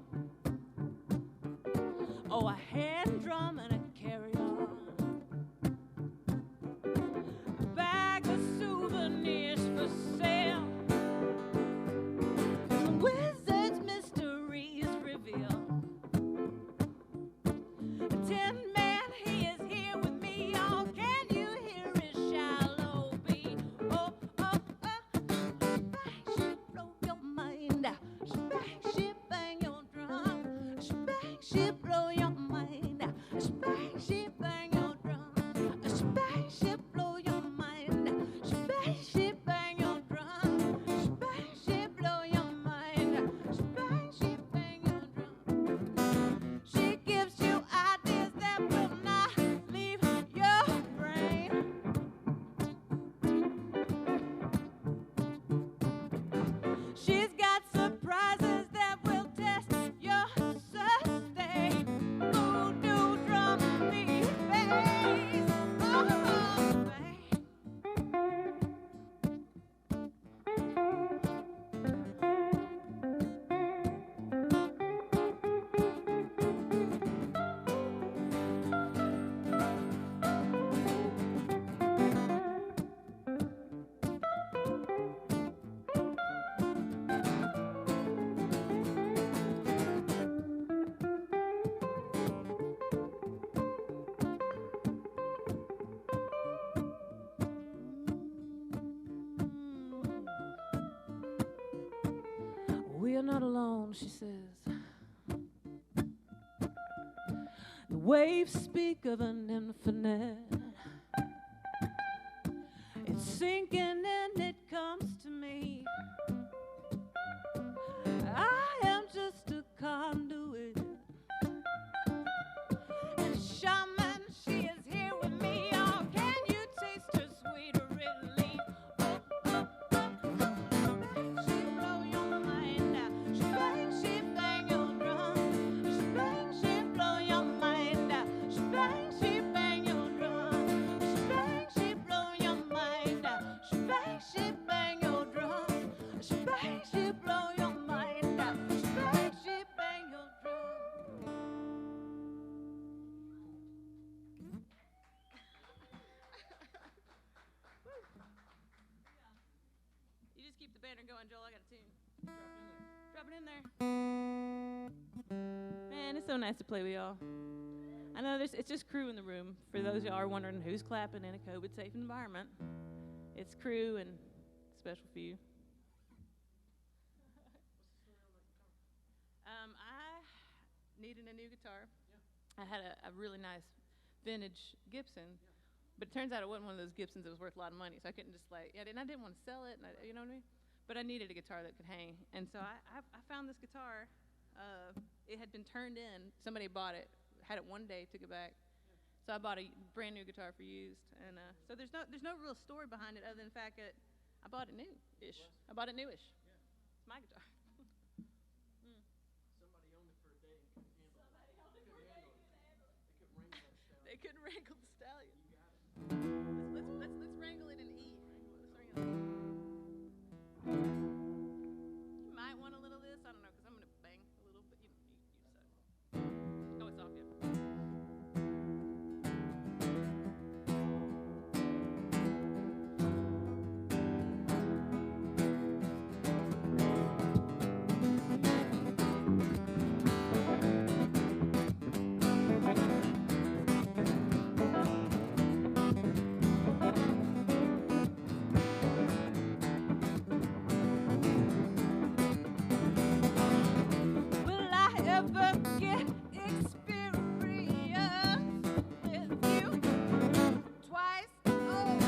Oh, a hand drum and a carry-on. Bag of souvenirs for sale. The wizard's mysteries reveal. Tin Man, he is here with me. Oh, can you hear his shallow beat? Oh, oh, oh. Shebang, she blow your mind out. Shebang, she bang your drum. Shebang, she blow your mind out. Shebang, she bang your drum. Shebang, she blow your mind out. Shebang, she bang your drum. Shebang, she blow your mind out. Shebang, she bang your drum. She gives you ideas that will not leave your brain. She's got surprises that will test your sustain. Voodoo drum beat bass. Oh, bang. We are not alone, she says. The waves speak of an infinite. It's sinking and it comes to me. I am just a conduit. And a shaman, she is here with me. Oh, can you taste her sweet relief? Oh, oh, oh. She blow your mind out. Shebang, she bang your drum. Shebang, she blow your mind out. Shebang, she bang your drum. Shebang, she blow your mind out. Shebang, she bang your drum. Shebang, she blow your mind out. Shebang, she bang your drum. You just keep the banner going, Joel. I got a tune. Drop it in there. Man, it's so nice to play with y'all. I know it's just crew in the room. For those y'all are wondering who's clapping in a COVID-safe environment, it's crew and special for you. I needed a new guitar. I had a really nice vintage Gibson, but it turns out it wasn't one of those Gibsons that was worth a lot of money, so I couldn't just and I didn't want to sell it, and you know what I mean? But I needed a guitar that could hang, and so I found this guitar. It had been turned in. Somebody bought it, had it one day, took it back. So I bought a brand new guitar for used, and so there's no real story behind it other than the fact that I bought it new-ish. I bought it newish. It's my guitar. I couldn't wrangle the stallion. Let's wrangle it in E. Let's wrangle it. You might want a little of this. I don't know, because I'm gonna bang a little, but you decide. Oh, it's off, yeah. Will I ever get experience with you twice? Oh,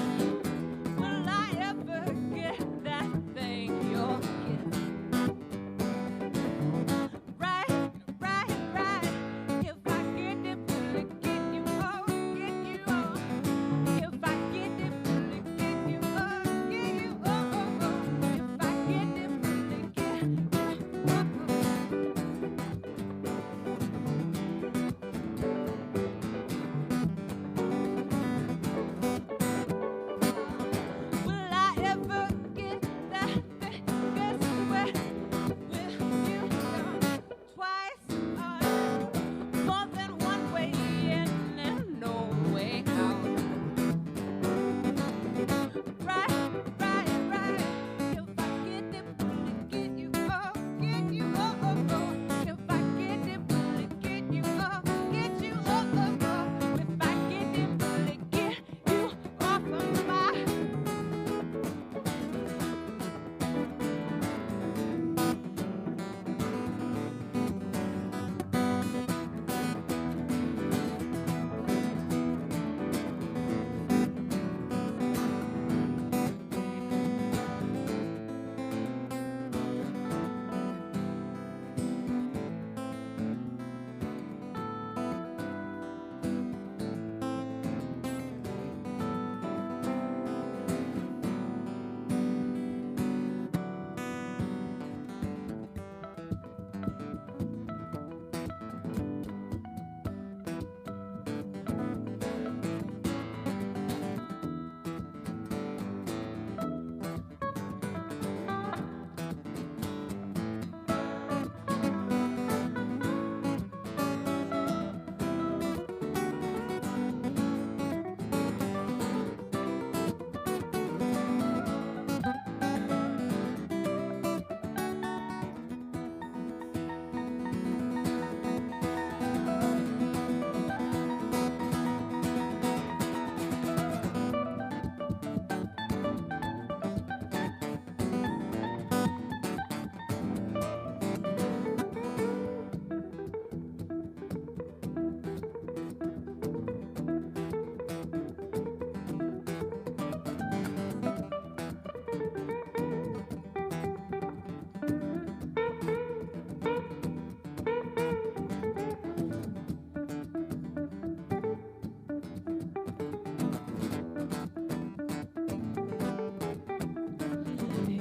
will I ever get that thing you're getting? Right. If I get it, will it get you? Oh, get you. Oh. If I get it, will it get you? Oh, get you. Oh. If I get it, will it get you? Will I ever get that biggest wet with you twice? More than one way in and no way out. Right. If I get it, will it get you? Oh, get you. Oh. If I get it, will it get you? Oh, get you. Oh. If I get it, will it get you off of my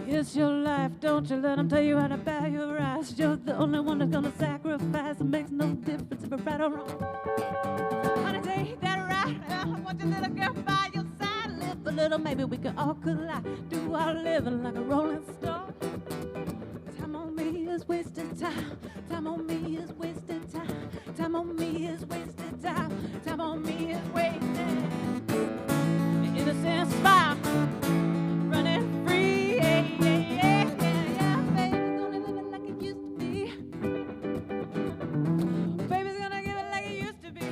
It's your life, don't you let them tell you how to buy your eyes. You're the only one that's gonna sacrifice. It makes no difference if it's right or wrong. Honey, take that right. I want your little girl by your side. Live a little, maybe we can all collide. Do our living like a rolling stone. Time on me is wasted time. Time on me is wasted time. Time on me is wasted time. Time on me is wasted. The innocent smile. Running free, yeah. Baby's gonna live it like it used to be. Baby's gonna give it like it used to be.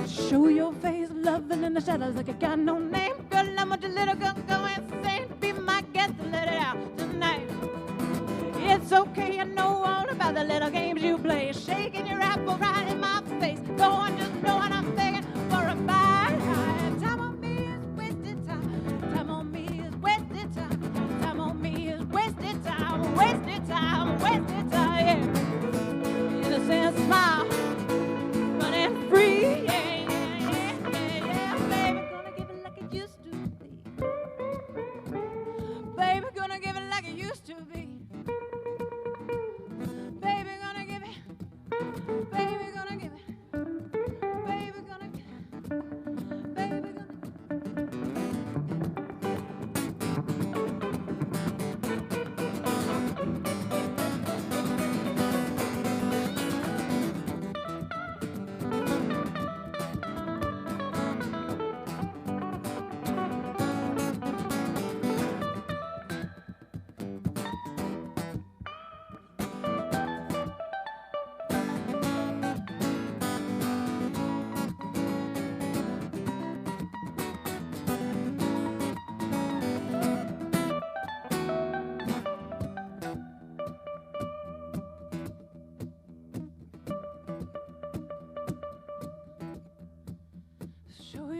Show your face, loving in the shadows like you got no name. Girl, I want your little girl go insane. Be my guest and let it out tonight. It's okay, I know all about the little games you play. Shaking your apple right in my face. Go on, just know what I'm thinking for a bite. Time on me is wasted time. Time on me is wasted time. Time on me is wasted time. Wasted time, yeah. Innocent smile, running free, yeah. Baby, gonna give it like it used to be. Baby, gonna give it like it used to be. Baby, gonna give it. Baby, gonna give it.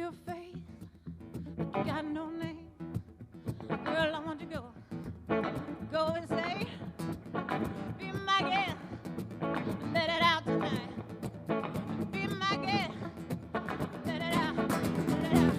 your face, but you got no name. Girl, I want you to go and say, be my girl, let it out tonight. Be my girl, let it out, let it out.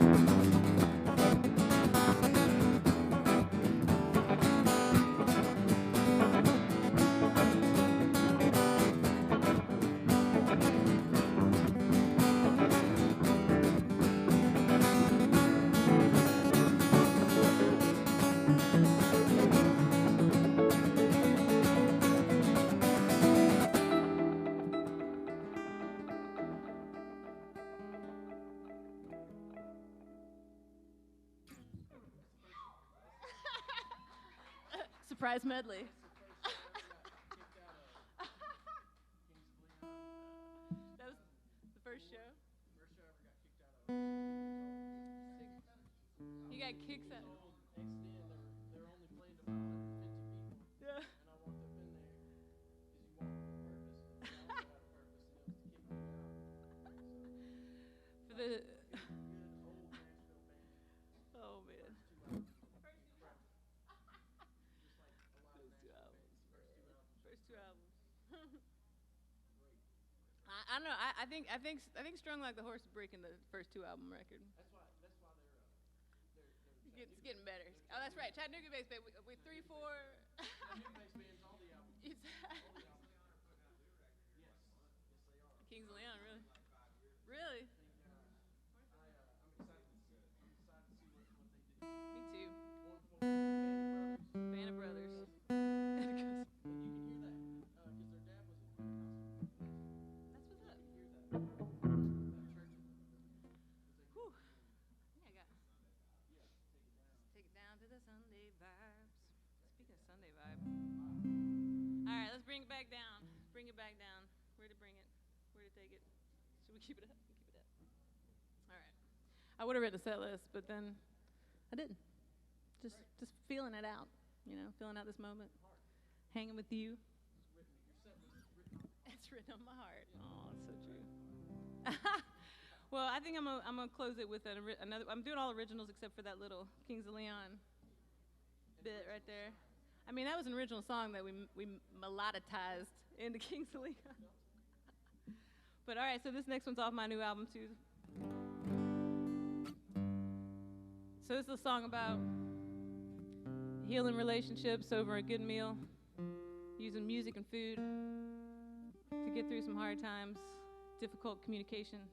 Surprise medley. That was the first show? You got kicked out. They're only playing to about 150 people. Yeah. And I walked up in there because you walk on purpose. And I was out of purpose, and it was to kick me out. For the. Good old Nashville band. Oh man. First two albums. I don't know. I think Strung Like the Horse is breaking the first 2 album record. That's why they're It's getting better. Oh, that's right. Chattanooga based band. We 3, 4. Chattanooga-based bands, all the albums. Yes, Yes, Kings of Leon, really? Really? I'm excited to see what they do. Me too. Band of Brothers. Band of Brothers. You can hear that because their dad was in Pentecostal. That's what's up. You can hear that church. Whew. Yeah, I got. Take it down to the Sunday vibes. Speaking of Sunday vibe. All right, let's bring it back down. Bring it back down. Where to bring it? Where to take it? Should we keep it up? We keep it up. All right. I would have written a set list, but then I didn't. Just feeling it out, you know, feeling out this moment, hanging with you. It's written on my heart. Oh, it's so true. Well, I think I'm gonna close it with another. I'm doing all originals except for that little Kings of Leon bit right there. I mean, that was an original song that we melodized into Kings of Leon. But all right, so this next one's off my new album too. So this is a song about healing relationships over a good meal, using music and food to get through some hard times, difficult communication,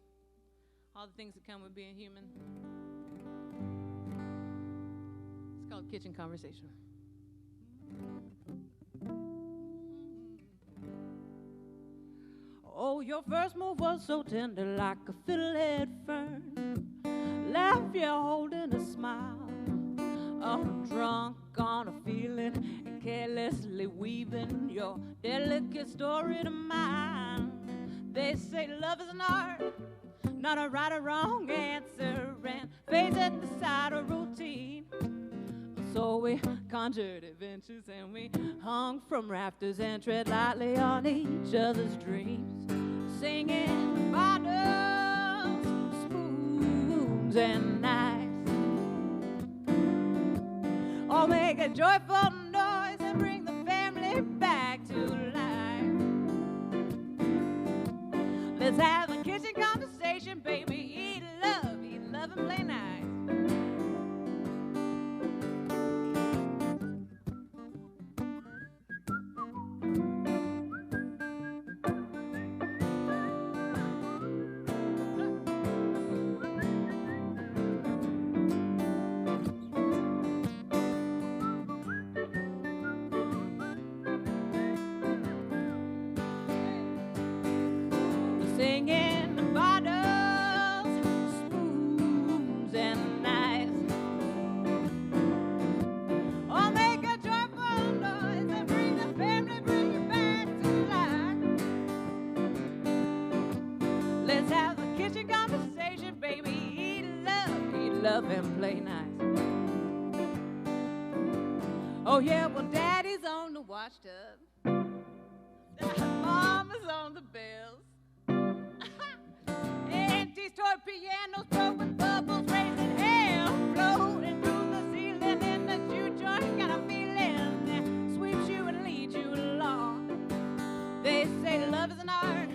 all the things that come with being human. It's called Kitchen Conversation. Oh, your first move was so tender like a fiddlehead fern. Left you holding a smile. I'm drunk on a feeling and carelessly weaving your delicate story to mine. They say love is an art, not a right or wrong answer, and fades at the side of routine. So we conjured adventures and we hung from rafters and tread lightly on each other's dreams, singing bottles, spoons, and knives. All make a joyful noise and bring the family back to life. Let's have a kitchen conversation, baby. Eat love and play nice. Singing bottles, spoons, and knives. All make a joyful noise and bring the family, bring it back to life. Let's have a kitchen conversation, baby. Eat love, and play nice. Oh yeah, well daddy's on the watch tub. Mama's on the bells. Auntie's toy pianos broke with bubbles. love is an art,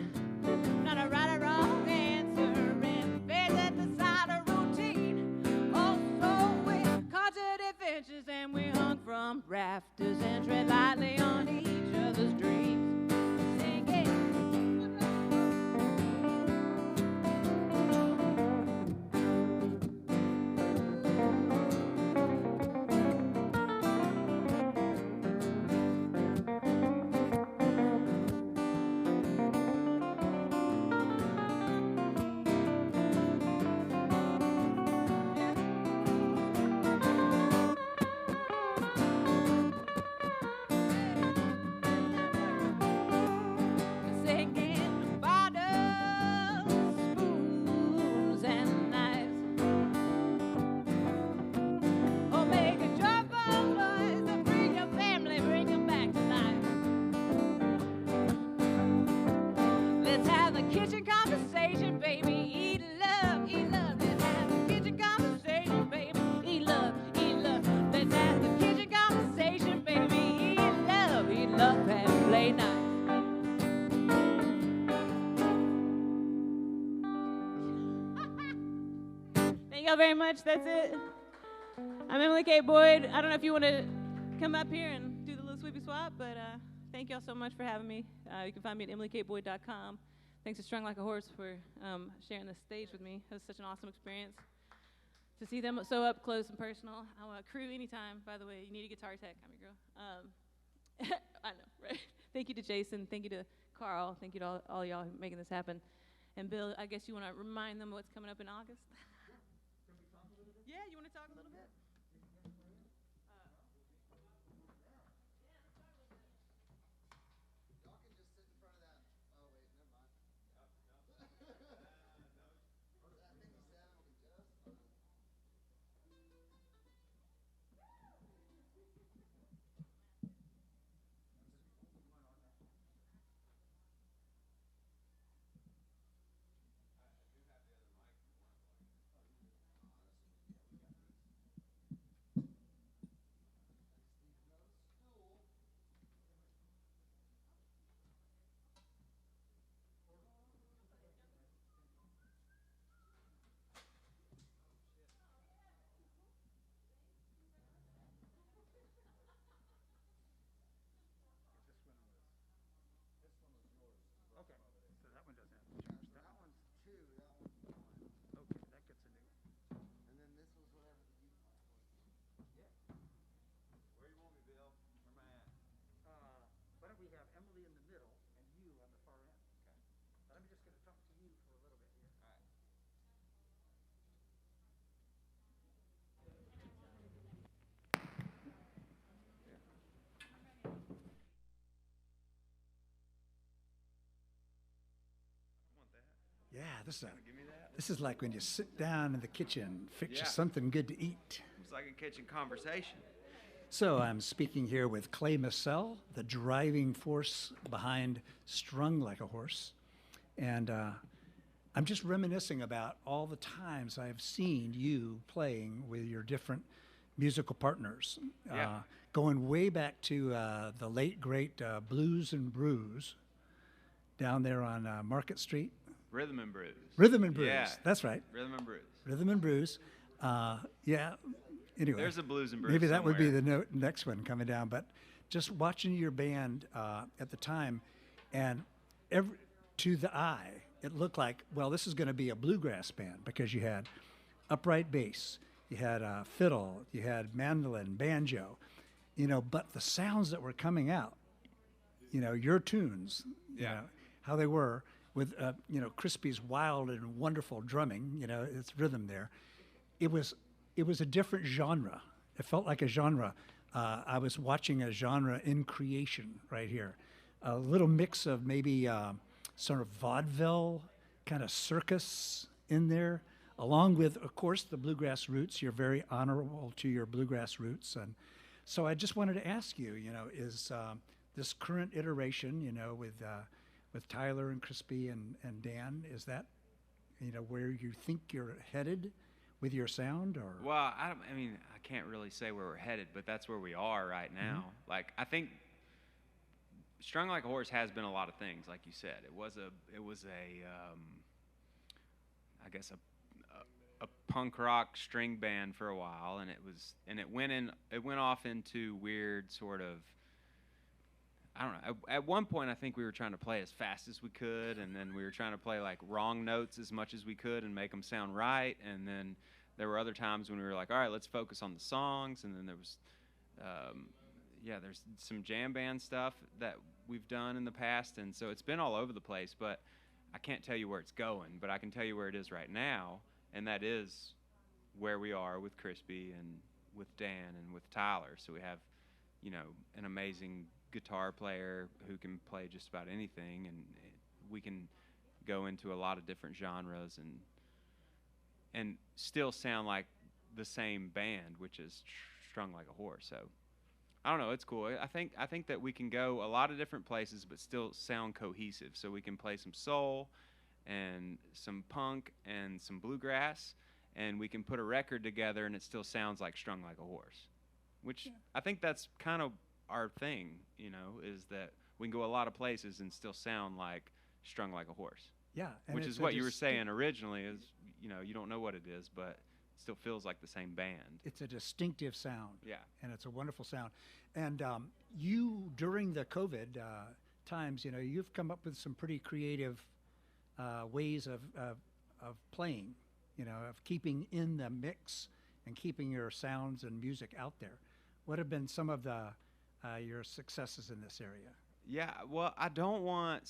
not a right or wrong answer. And fades at the side of routine. Oh, so we conquered adventures and we hung from rafters and tread lightly on each other's dreams. Singing. Singing bottles, spoons, and knives. Oh, make a joyful noise and bring your family, bring them back to life. Let's have the kitchen conversation, baby. Eat love, eat love. Let's have the kitchen conversation, baby. Eat love, eat love. Let's have the kitchen conversation, baby. Eat love, and play nice. Thank y'all very much. That's it. I'm Emily K. Boyd. I don't know if you want to come up here and do the little sweepy swap, but thank y'all so much for having me. You can find me at emilykboyd.com. Thanks to Strung Like a Horse for sharing this stage with me. It was such an awesome experience to see them so up close and personal. I want a crew anytime, by the way. You need a guitar tech. I'm your girl. I know, right? Thank you to Jason. Thank you to Carl. Thank you to all y'all making this happen. And Bill, I guess you want to remind them what's coming up in August? Yeah, you want to talk a little bit? Yeah, this is like when you sit down in the kitchen, fix you something good to eat. It's like a kitchen conversation. So I'm speaking here with Clay Massell, the driving force behind Strung Like a Horse. And I'm just reminiscing about all the times I've seen you playing with your different musical partners. Going way back to the late, great Blues and Brews down there on Market Street. Rhythm and Brews. Rhythm and Brews, Yeah. that's right. Rhythm and Brews. Rhythm and Brews. Anyway. There's a Blues and Brews Maybe that would be somewhere. the next one coming down. But just watching your band at the time, and to the eye, it looked like, well, this is going to be a bluegrass band because you had upright bass, you had fiddle, you had mandolin, banjo, but the sounds that were coming out, your tunes, how they were with, Crispy's wild and wonderful drumming, it's rhythm there. It was a different genre. It felt like a genre. I was watching a genre in creation right here. A little mix of maybe sort of vaudeville, kind of circus in there, along with, of course, the bluegrass roots. You're very honorable to your bluegrass roots. And so I just wanted to ask you, is this current iteration, with Tyler and Crispy and Dan, is that, where you think you're headed with your sound? Or Well, I can't really say where we're headed, but that's where we are right now. Mm-hmm. Like, I think Strung Like a Horse has been a lot of things, like you said. It was a I guess a punk rock string band for a while, and it went off into weird sort of, I don't know. At one point, I think we were trying to play as fast as we could, and then we were trying to play like wrong notes as much as we could and make them sound right. And then there were other times when we were like, all right, let's focus on the songs. And then there was, there's some jam band stuff that we've done in the past, and so it's been all over the place. But I can't tell you where it's going, but I can tell you where it is right now, and that is where we are with Crispy and with Dan and with Tyler. So we have, an amazing guitar player who can play just about anything, and we can go into a lot of different genres and still sound like the same band, which is Strung Like a Horse. So I don't know, it's cool. I think that we can go a lot of different places but still sound cohesive. So we can play some soul and some punk and some bluegrass, and we can put a record together and it still sounds like Strung Like a Horse, which I think that's kind of our thing, is that we can go a lot of places and still sound like Strung Like a Horse. Yeah. Which is what you were saying originally is, you don't know what it is, but it still feels like the same band. It's a distinctive sound. Yeah. And it's a wonderful sound. And you, during the COVID times, you've come up with some pretty creative ways of playing, of keeping in the mix and keeping your sounds and music out there. What have been some of your successes in this area? Yeah, well, I don't want,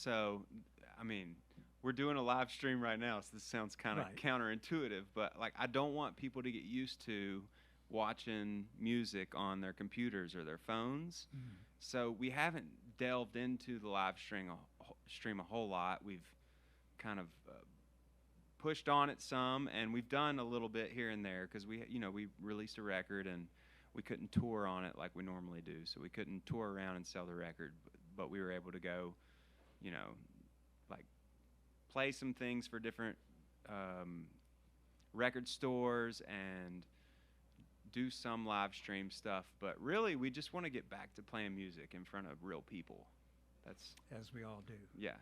we're doing a live stream right now, so this sounds kind of counterintuitive, but I don't want people to get used to watching music on their computers or their phones. Mm-hmm. So we haven't delved into the live stream a whole lot. We've kind of pushed on it some, and we've done a little bit here and there because we released a record and we couldn't tour on it like we normally do, so we couldn't tour around and sell the record, but we were able to go, play some things for different record stores and do some live stream stuff. But really, we just want to get back to playing music in front of real people. That's as we all do. Yeah,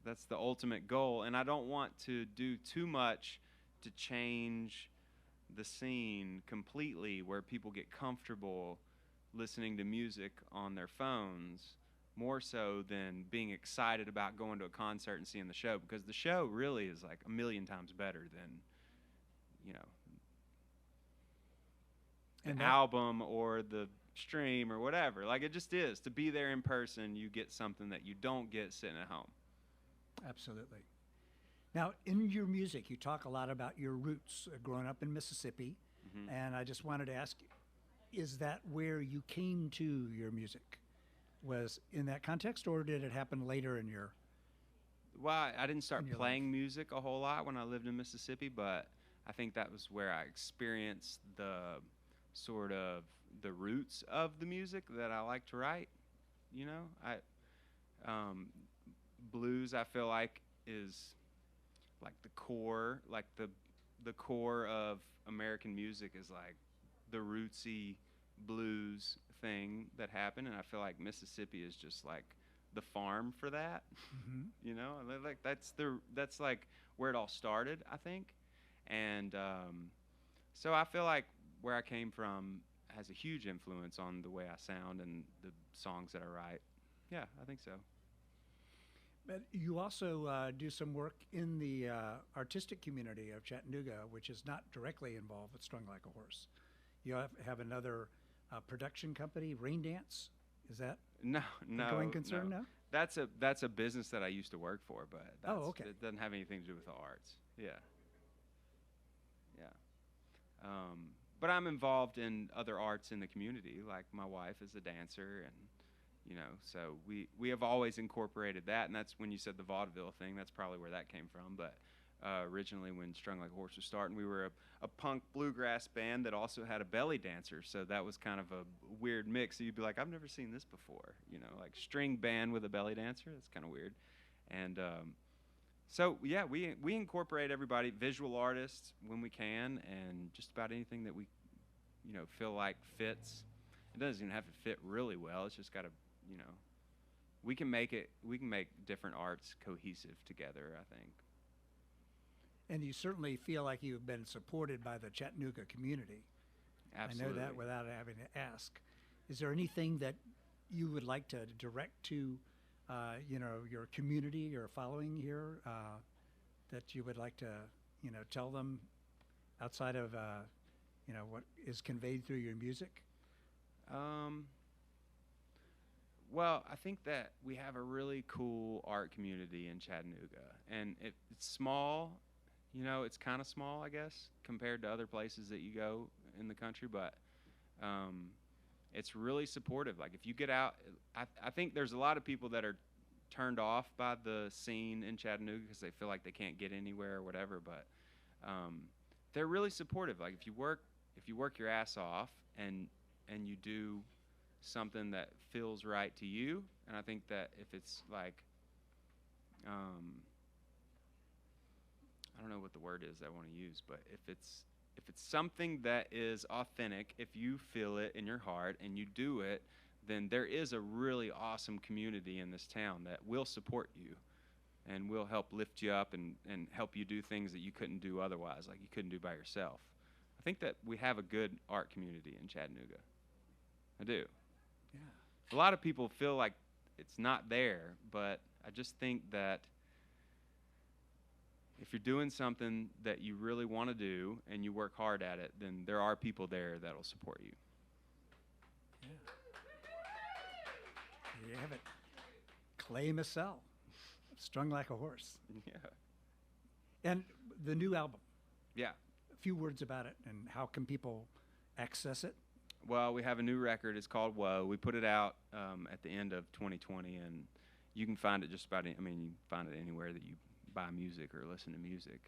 that's the ultimate goal, and I don't want to do too much to change the scene completely where people get comfortable listening to music on their phones more so than being excited about going to a concert and seeing the show, because the show really is like a million times better than the album or the stream or whatever. Like, it just is. To be there in person, you get something that you don't get sitting at home. Absolutely. Now, in your music, you talk a lot about your roots, growing up in Mississippi, mm-hmm. and I just wanted to ask you, is that where you came to your music? Was in that context, or did it happen later in your... Well, I didn't start playing music a whole lot when I lived in Mississippi, but I think that was where I experienced the sort of the roots of the music that I like to write. Blues, I feel like, is like the core, like the core of American music is like the rootsy blues thing that happened, and I feel like Mississippi is just like the farm for that. Mm-hmm. Like that's like where it all started, I think. And so I feel like where I came from has a huge influence on the way I sound and the songs that I write. Yeah, I think so. But you also do some work in the artistic community of Chattanooga, which is not directly involved with Strung Like a Horse. You have another production company, Rain Dance. Is that no going concern? No, that's a business that I used to work for, but okay. It doesn't have anything to do with the arts. Yeah. But I'm involved in other arts in the community. Like, my wife is a dancer, and so we have always incorporated that. And that's when you said the vaudeville thing. That's probably where that came from. But originally, when Strung Like a Horse was starting, we were a punk bluegrass band that also had a belly dancer. So that was kind of a weird mix. So you'd be like, I've never seen this before. Like string band with a belly dancer. That's kind of weird. And so yeah, we incorporate everybody, visual artists when we can, and just about anything that we feel like fits. It doesn't even have to fit really well. It's just got to we can make different arts cohesive together, I think. And you certainly feel like you've been supported by the Chattanooga community. Absolutely. I know that without having to ask. Is there anything that you would like to direct to, your community, your following here, that you would like to, tell them outside of, what is conveyed through your music? Well, I think that we have a really cool art community in Chattanooga, and it's small. It's kind of small, I guess, compared to other places that you go in the country, but it's really supportive. Like, if you get out, I think there's a lot of people that are turned off by the scene in Chattanooga because they feel like they can't get anywhere or whatever, but they're really supportive. Like, if you work your ass off and you do something that feels right to you, and I think that if it's like, I don't know what the word is I want to use, but if it's something that is authentic, if you feel it in your heart and you do it, then there is a really awesome community in this town that will support you and will help lift you up and help you do things that you couldn't do otherwise, like you couldn't do by yourself. I think that we have a good art community in Chattanooga. I do. Yeah. A lot of people feel like it's not there, but I just think that if you're doing something that you really want to do and you work hard at it, then there are people there that will support you. Yeah. There you have it. Clay Massell, Strung Like a Horse. Yeah. And the new album. Yeah. A few words about it and how can people access it? Well, we have a new record. It's called Whoa. We put it out at the end of 2020, and you can find it just about, you can find it anywhere that you buy music or listen to music.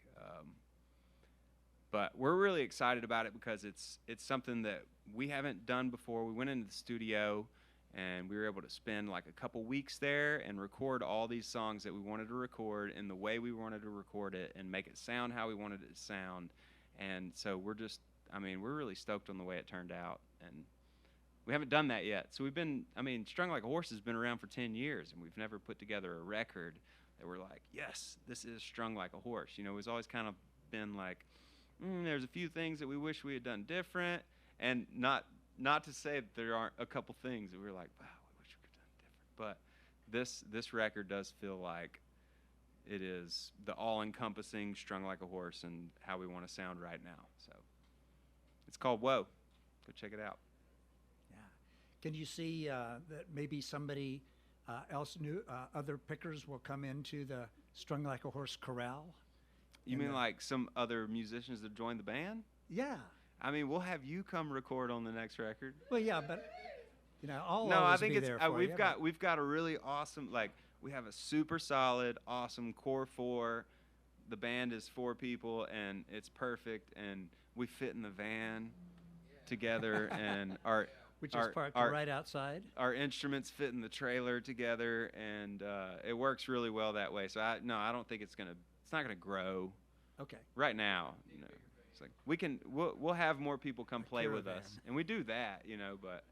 But we're really excited about it because it's something that we haven't done before. We went into the studio, and we were able to spend like a couple weeks there and record all these songs that we wanted to record in the way we wanted to record it and make it sound how we wanted it to sound. And so we're really stoked on the way it turned out. And we haven't done that yet. So Strung Like a Horse has been around for 10 years, and we've never put together a record that we're like, yes, this is Strung Like a Horse. It's always kind of been like, there's a few things that we wish we had done different, and not to say that there aren't a couple things that we're like, wow, we wish we could have done different. But this record does feel like it is the all-encompassing Strung Like a Horse and how we want to sound right now. So it's called Whoa. Go check it out. Yeah. Can you see that maybe somebody else new, other pickers will come into the Strung Like a Horse corral? You mean like some other musicians that join the band? Yeah. We'll have you come record on the next record. Well, yeah, but I'll no, I always think be it's there for we've got a really awesome, like, we have a super solid, awesome core four. The band is 4 people, and it's perfect, and we fit in the van together, and which is parked right outside. Our instruments fit in the trailer together, and it works really well that way. So I don't think it's not gonna grow. Okay. Right now, it's like we'll have more people come play with us, and we do that, but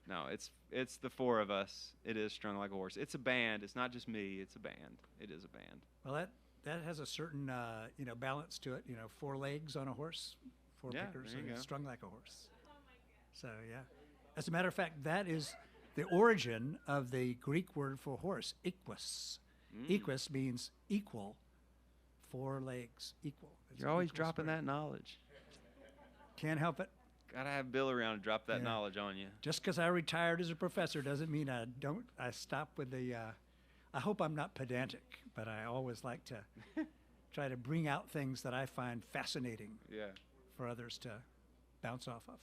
no, it's the 4 of us. It is Strung Like a Horse. It's a band. It's not just me. It's a band. It is a band. Well, that has a certain balance to it. 4 legs on a horse, 4 pickers, there you go. Strung Like a Horse. So yeah. As a matter of fact, that is the origin of the Greek word for horse, equus. Equus means equal, 4 legs, equal. You're always dropping that knowledge. Can't help it. Gotta have Bill around to drop that knowledge on you. Just because I retired as a professor doesn't mean I stop with the, I hope I'm not pedantic, but I always like to try to bring out things that I find fascinating for others to bounce off of.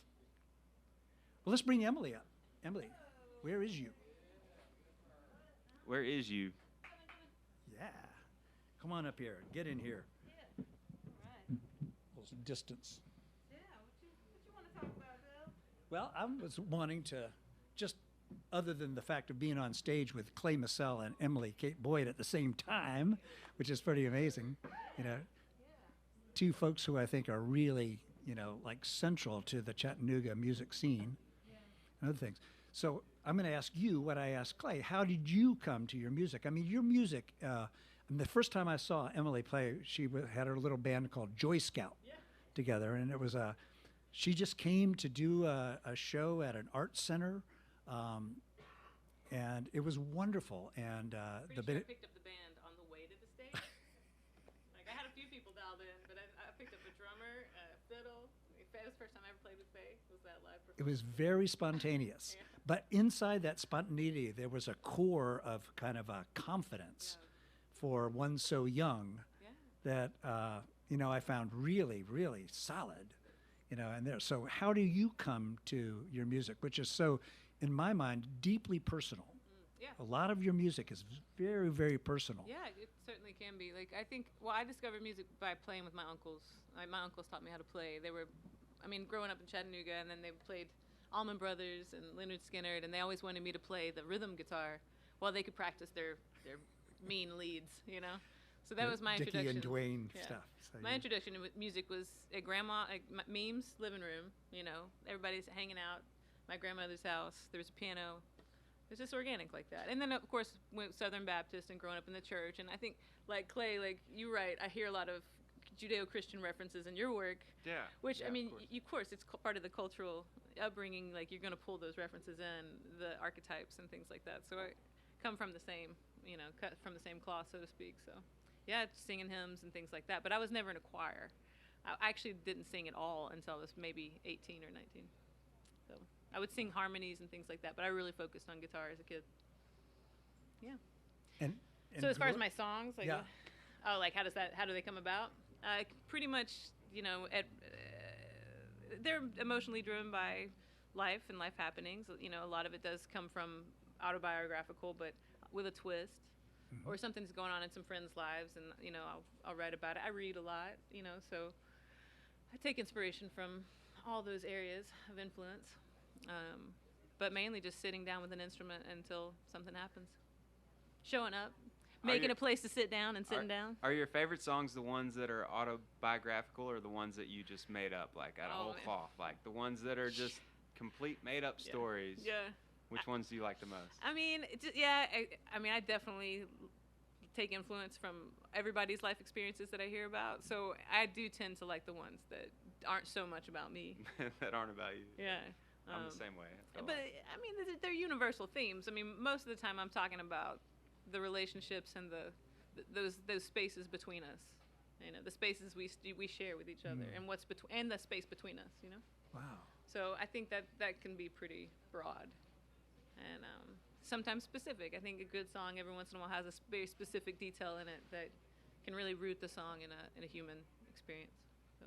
Well, let's bring Emily up. Emily, where is you? Where is you? Yeah. Come on up here. Get in here. Right. Little distance. Yeah, what you want to talk about, Bill? Well, I was wanting to just, other than the fact of being on stage with Clay Massell and Emily Kate Boyd at the same time, which is pretty amazing, 2 folks who I think are really, like central to the Chattanooga music scene and other things. So I'm going to ask you what I asked Clay. How did you come to your music? I mean, your music. And the first time I saw Emily play, she had her little band called Joy Scout together, and it was a. She just came to do a show at an art center, and it was wonderful. And Pretty sure I picked up the band on the way to the stage. Like, I had a few people dialed in, but I picked up a drummer, a fiddle. That was the first time I ever played with Faye. Was that live performance? It was very spontaneous, but inside that spontaneity, there was a core of kind of a confidence for one so young that I found really, really solid. And there. So how do you come to your music, which is so, in my mind, deeply personal? A lot of your music is very, very personal. Yeah, it certainly can be. Like, I think, I discovered music by playing with my uncles. My uncles taught me how to play. They were, growing up in Chattanooga, and then they played Allman Brothers and Leonard Skinner, and they always wanted me to play the rhythm guitar while they could practice their mean leads, So that was my Dickie introduction. and Dwayne stuff. So My introduction to music was at Meme's living room, everybody's hanging out, my grandmother's house, there was a piano. It was just organic like that. And then, of course, went Southern Baptist and growing up in the church. And I think, like Clay, like you're right, I hear a lot of Judeo-Christian references in your work. Yeah. Which, yeah, of course, it's part of the cultural upbringing. Like, you're going to pull those references in, the archetypes and things like that. So I come from the same, cut from the same cloth, so to speak. So, yeah, singing hymns and things like that. But I was never in a choir. I actually didn't sing at all until I was maybe 18 or 19. So I would sing harmonies and things like that, but I really focused on guitar as a kid. Yeah. And so as far as my songs, like, yeah. Like how do they come about? Pretty much, they're emotionally driven by life and life happenings. A lot of it does come from autobiographical, but with a twist, or something's going on in some friends' lives, and I'll write about it. I read a lot, so I take inspiration from all those areas of influence. But mainly just sitting down with an instrument until something happens. Showing up, making a place to sit down and sitting down. Are your favorite songs the ones that are autobiographical, or the ones that you just made up, like out of whole cloth? Like the ones that are just complete made up stories? Yeah. Which ones do you like the most? I definitely take influence from everybody's life experiences that I hear about. So I do tend to like the ones that aren't so much about me. That aren't about you. Yeah. I'm the same way. But they're universal themes. Most of the time I'm talking about the relationships and those spaces between us. The spaces we share with each other, and and the space between us. Wow. So I think that can be pretty broad, and sometimes specific. I think a good song every once in a while has a very specific detail in it that can really root the song in a human experience. So.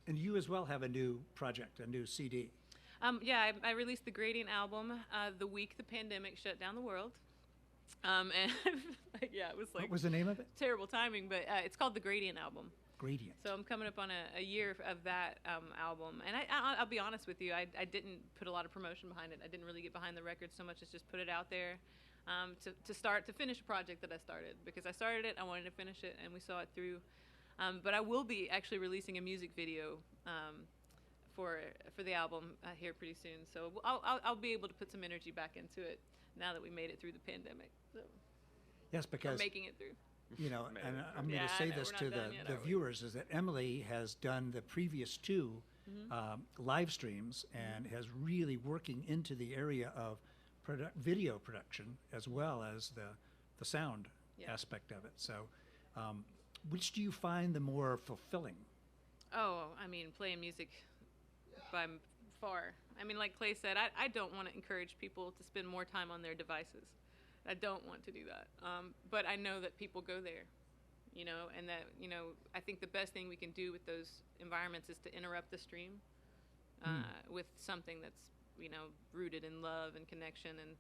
And you as well have a new project, a new CD. I released the Gradient album the week the pandemic shut down the world. And it was like, what was the name of it? Terrible timing, but it's called the Gradient album. Gradient. So I'm coming up on a year of that album, and I'll be honest with you, I didn't put a lot of promotion behind it. I didn't really get behind the record so much as just put it out there to finish a project that I started, because I started it, I wanted to finish it, and we saw it through. But I will be actually releasing a music video for the album here pretty soon. So I'll be able to put some energy back into it now that we made it through the pandemic. So yes, because we're making it through. And I'm going to say this to the viewers, is that Emily has done the previous two live streams and has really working into the area of video production as well as the sound aspect of it. So which do you find the more fulfilling? Playing music by far. Like Clay said, I don't want to encourage people to spend more time on their devices. I don't want to do that. But I know that people go there, and that, I think the best thing we can do with those environments is to interrupt the stream with something that's, rooted in love and connection and,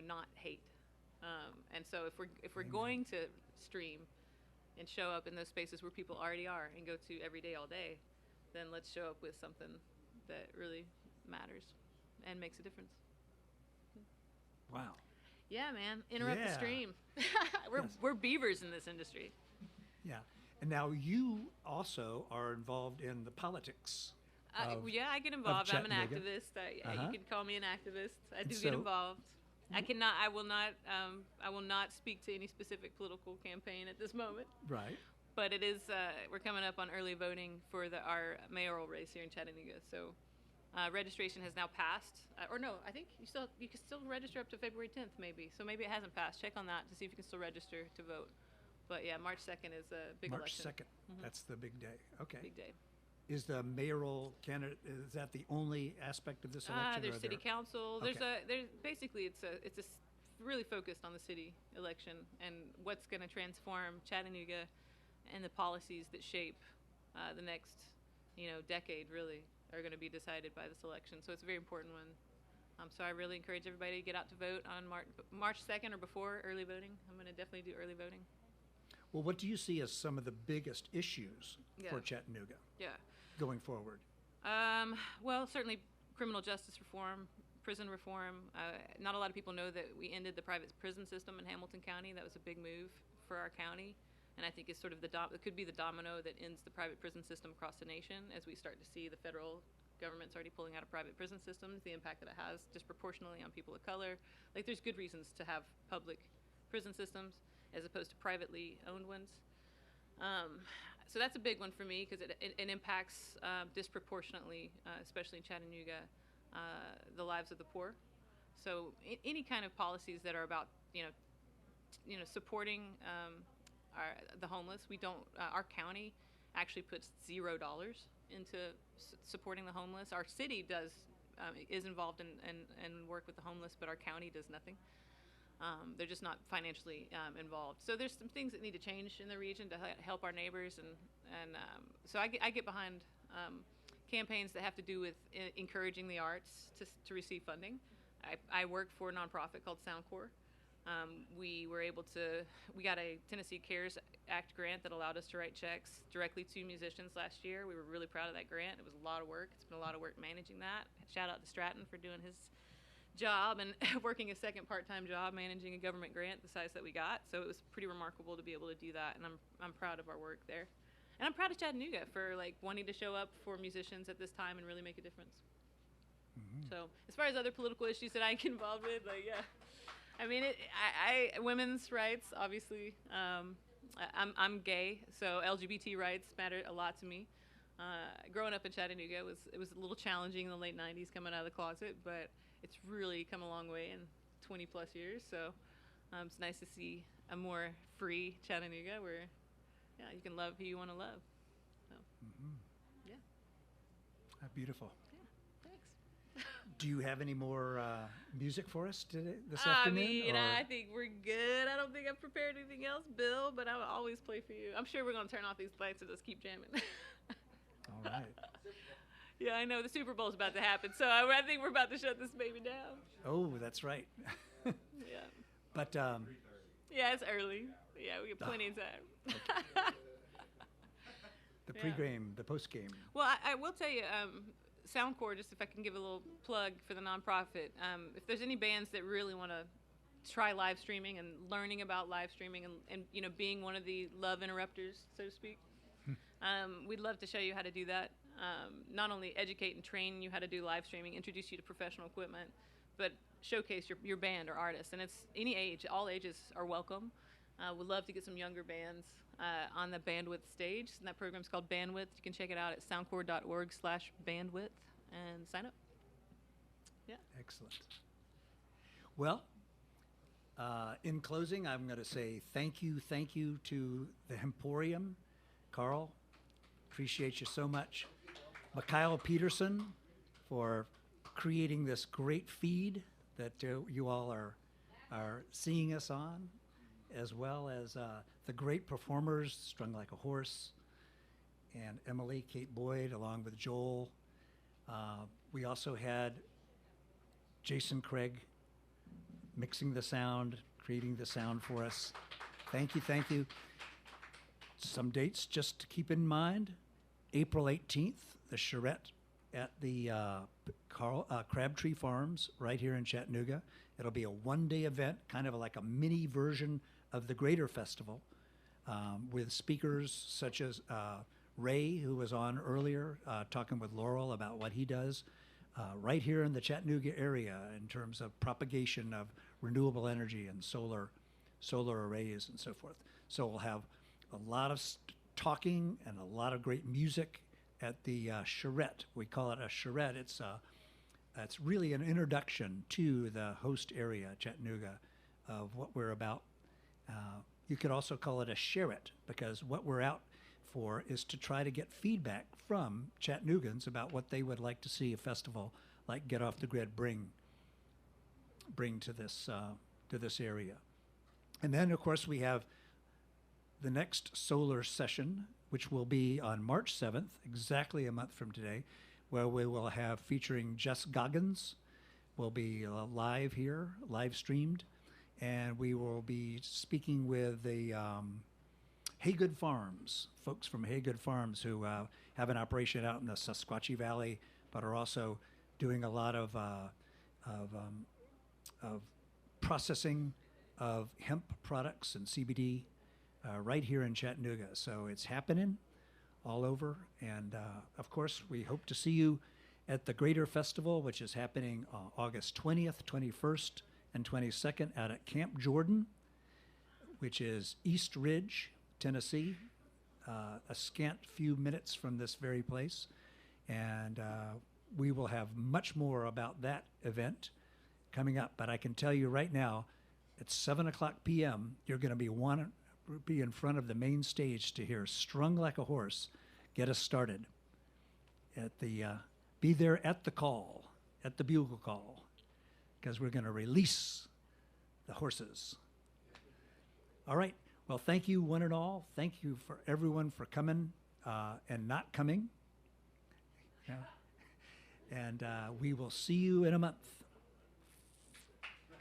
not hate. And so if we're going to stream and show up in those spaces where people already are and go to every day, all day, then let's show up with something that really matters and makes a difference. Wow. Yeah, man. Interrupt the stream. We're beavers in this industry. Yeah. And now you also are involved in the politics. Yeah, I get involved. I'm an Chattanooga. activist. Yeah, Uh-huh. you can call me an activist. I And do so- get involved. I cannot. I will not. I will not speak to any specific political campaign at this moment. Right. But it is. We're coming up on early voting for our mayoral race here in Chattanooga. So registration has now passed. Or no, I think you can still register up to February 10th, maybe. So maybe it hasn't passed. Check on that to see if you can still register to vote. But yeah, March 2nd is a big March election. 2nd. That's the big day. Okay. Big day. Is the mayoral candidate, is that the only aspect of this election? There's or city there- council. Okay. There's basically it's really focused on the city election and what's going to transform Chattanooga and the policies that shape the next decade really are going to be decided by this election. So it's a very important one. So I really encourage everybody to get out to vote on March 2nd or before early voting. I'm going to definitely do early voting. Well, what do you see as some of the biggest issues Yeah. for Chattanooga Yeah. going forward? Well, certainly criminal justice reform, prison reform. Not a lot of people know that we ended the private prison system in Hamilton County. That was a big move for our county, and I think it's sort of it could be the domino that ends the private prison system across the nation as we start to see the federal government's already pulling out of private prison systems, the impact that it has disproportionately on people of color. Like, there's good reasons to have public prison systems as opposed to privately owned ones. So that's a big one for me because it impacts disproportionately, especially in Chattanooga, the lives of the poor. So any kind of policies that are about supporting the homeless. We don't. Our county actually puts $0 into supporting the homeless. Our city is involved in work with the homeless, but our county does nothing. They're just not financially involved. So there's some things that need to change in the region to help our neighbors, and so I get behind campaigns that have to do with encouraging the arts to receive funding. I work for a nonprofit called Soundcore. We got a Tennessee CARES Act grant that allowed us to write checks directly to musicians last year. We were really proud of that grant. It was a lot of work. It's been a lot of work managing that. Shout out to Stratton for doing his job and working a second part-time job managing a government grant the size that we got. So it was pretty remarkable to be able to do that, and I'm proud of our work there. And I'm proud of Chattanooga for wanting to show up for musicians at this time and really make a difference. Mm-hmm. So as far as other political issues that I get involved with, yeah. I mean, women's rights, obviously. I'm gay, so LGBT rights matter a lot to me. Growing up in Chattanooga, it was a little challenging in the late 90s coming out of the closet, but it's really come a long way in 20 plus years. So it's nice to see a more free Chattanooga where, you can love who you want to love. So, yeah. Beautiful. Yeah, thanks. Do you have any more music for us this afternoon? I mean, or? I think we're good. I don't think I've prepared anything else, Bill, but I will always play for you. I'm sure we're going to turn off these lights and just keep jamming. All right. Yeah, I know. The Super Bowl's about to happen, so I think we're about to shut this baby down. Oh, that's right. Yeah. But yeah, it's early. Yeah, we got plenty of time. the pregame, the postgame. Well, I will tell you, Soundcore, just if I can give a little plug for the nonprofit, if there's any bands that really want to try live streaming and learning about live streaming and being one of the love interrupters, so to speak, we'd love to show you how to do that. Not only educate and train you how to do live streaming, introduce you to professional equipment, but showcase your band or artist. And it's any age, all ages are welcome. We'd love to get some younger bands on the Bandwidth stage, and that program's called Bandwidth. You can check it out at soundcore.org/bandwidth and sign up. Yeah. Excellent. Well, in closing, I'm going to say thank you to the Emporium. Carl, appreciate you so much. Mikhail Peterson for creating this great feed that you all are seeing us on, as well as the great performers, Strung Like a Horse, and Emily, Kate Boyd, along with Joel. We also had Jason Craig mixing the sound, creating the sound for us. Thank you. Some dates just to keep in mind. April 18th, the charrette at the Crabtree Farms right here in Chattanooga. It'll be a one-day event, kind of like a mini version of the Greater Festival, with speakers such as Ray, who was on earlier, talking with Laurel about what he does right here in the Chattanooga area in terms of propagation of renewable energy and solar arrays and so forth. So we'll have a lot of talking and a lot of great music at the charrette. We call it a charrette. It's really an introduction to the host area, Chattanooga, of what we're about. You could also call it a charrette, because what we're out for is to try to get feedback from Chattanoogans about what they would like to see a festival like Get Off the Grid bring to this area. And then, of course, we have the next solar session, which will be on March 7th, exactly a month from today, where we will have featuring Jess Goggins. Will be live here, live streamed, and we will be speaking with the Haygood Farms, folks from Haygood Farms who have an operation out in the Sasquatchie Valley, but are also doing a lot of processing of hemp products and CBD right here in Chattanooga. So it's happening all over. And of course, we hope to see you at the Greater Festival, which is happening August 20th, 21st, and 22nd out at Camp Jordan, which is East Ridge, Tennessee, a scant few minutes from this very place. And we will have much more about that event coming up. But I can tell you right now, at 7 o'clock p.m., you're going to be in front of the main stage to hear Strung Like a Horse get us started. Be there at the call, at the bugle call, because we're going to release the horses. All right. Well, thank you, one and all. Thank you for everyone for coming and not coming. Yeah. And we will see you in a month.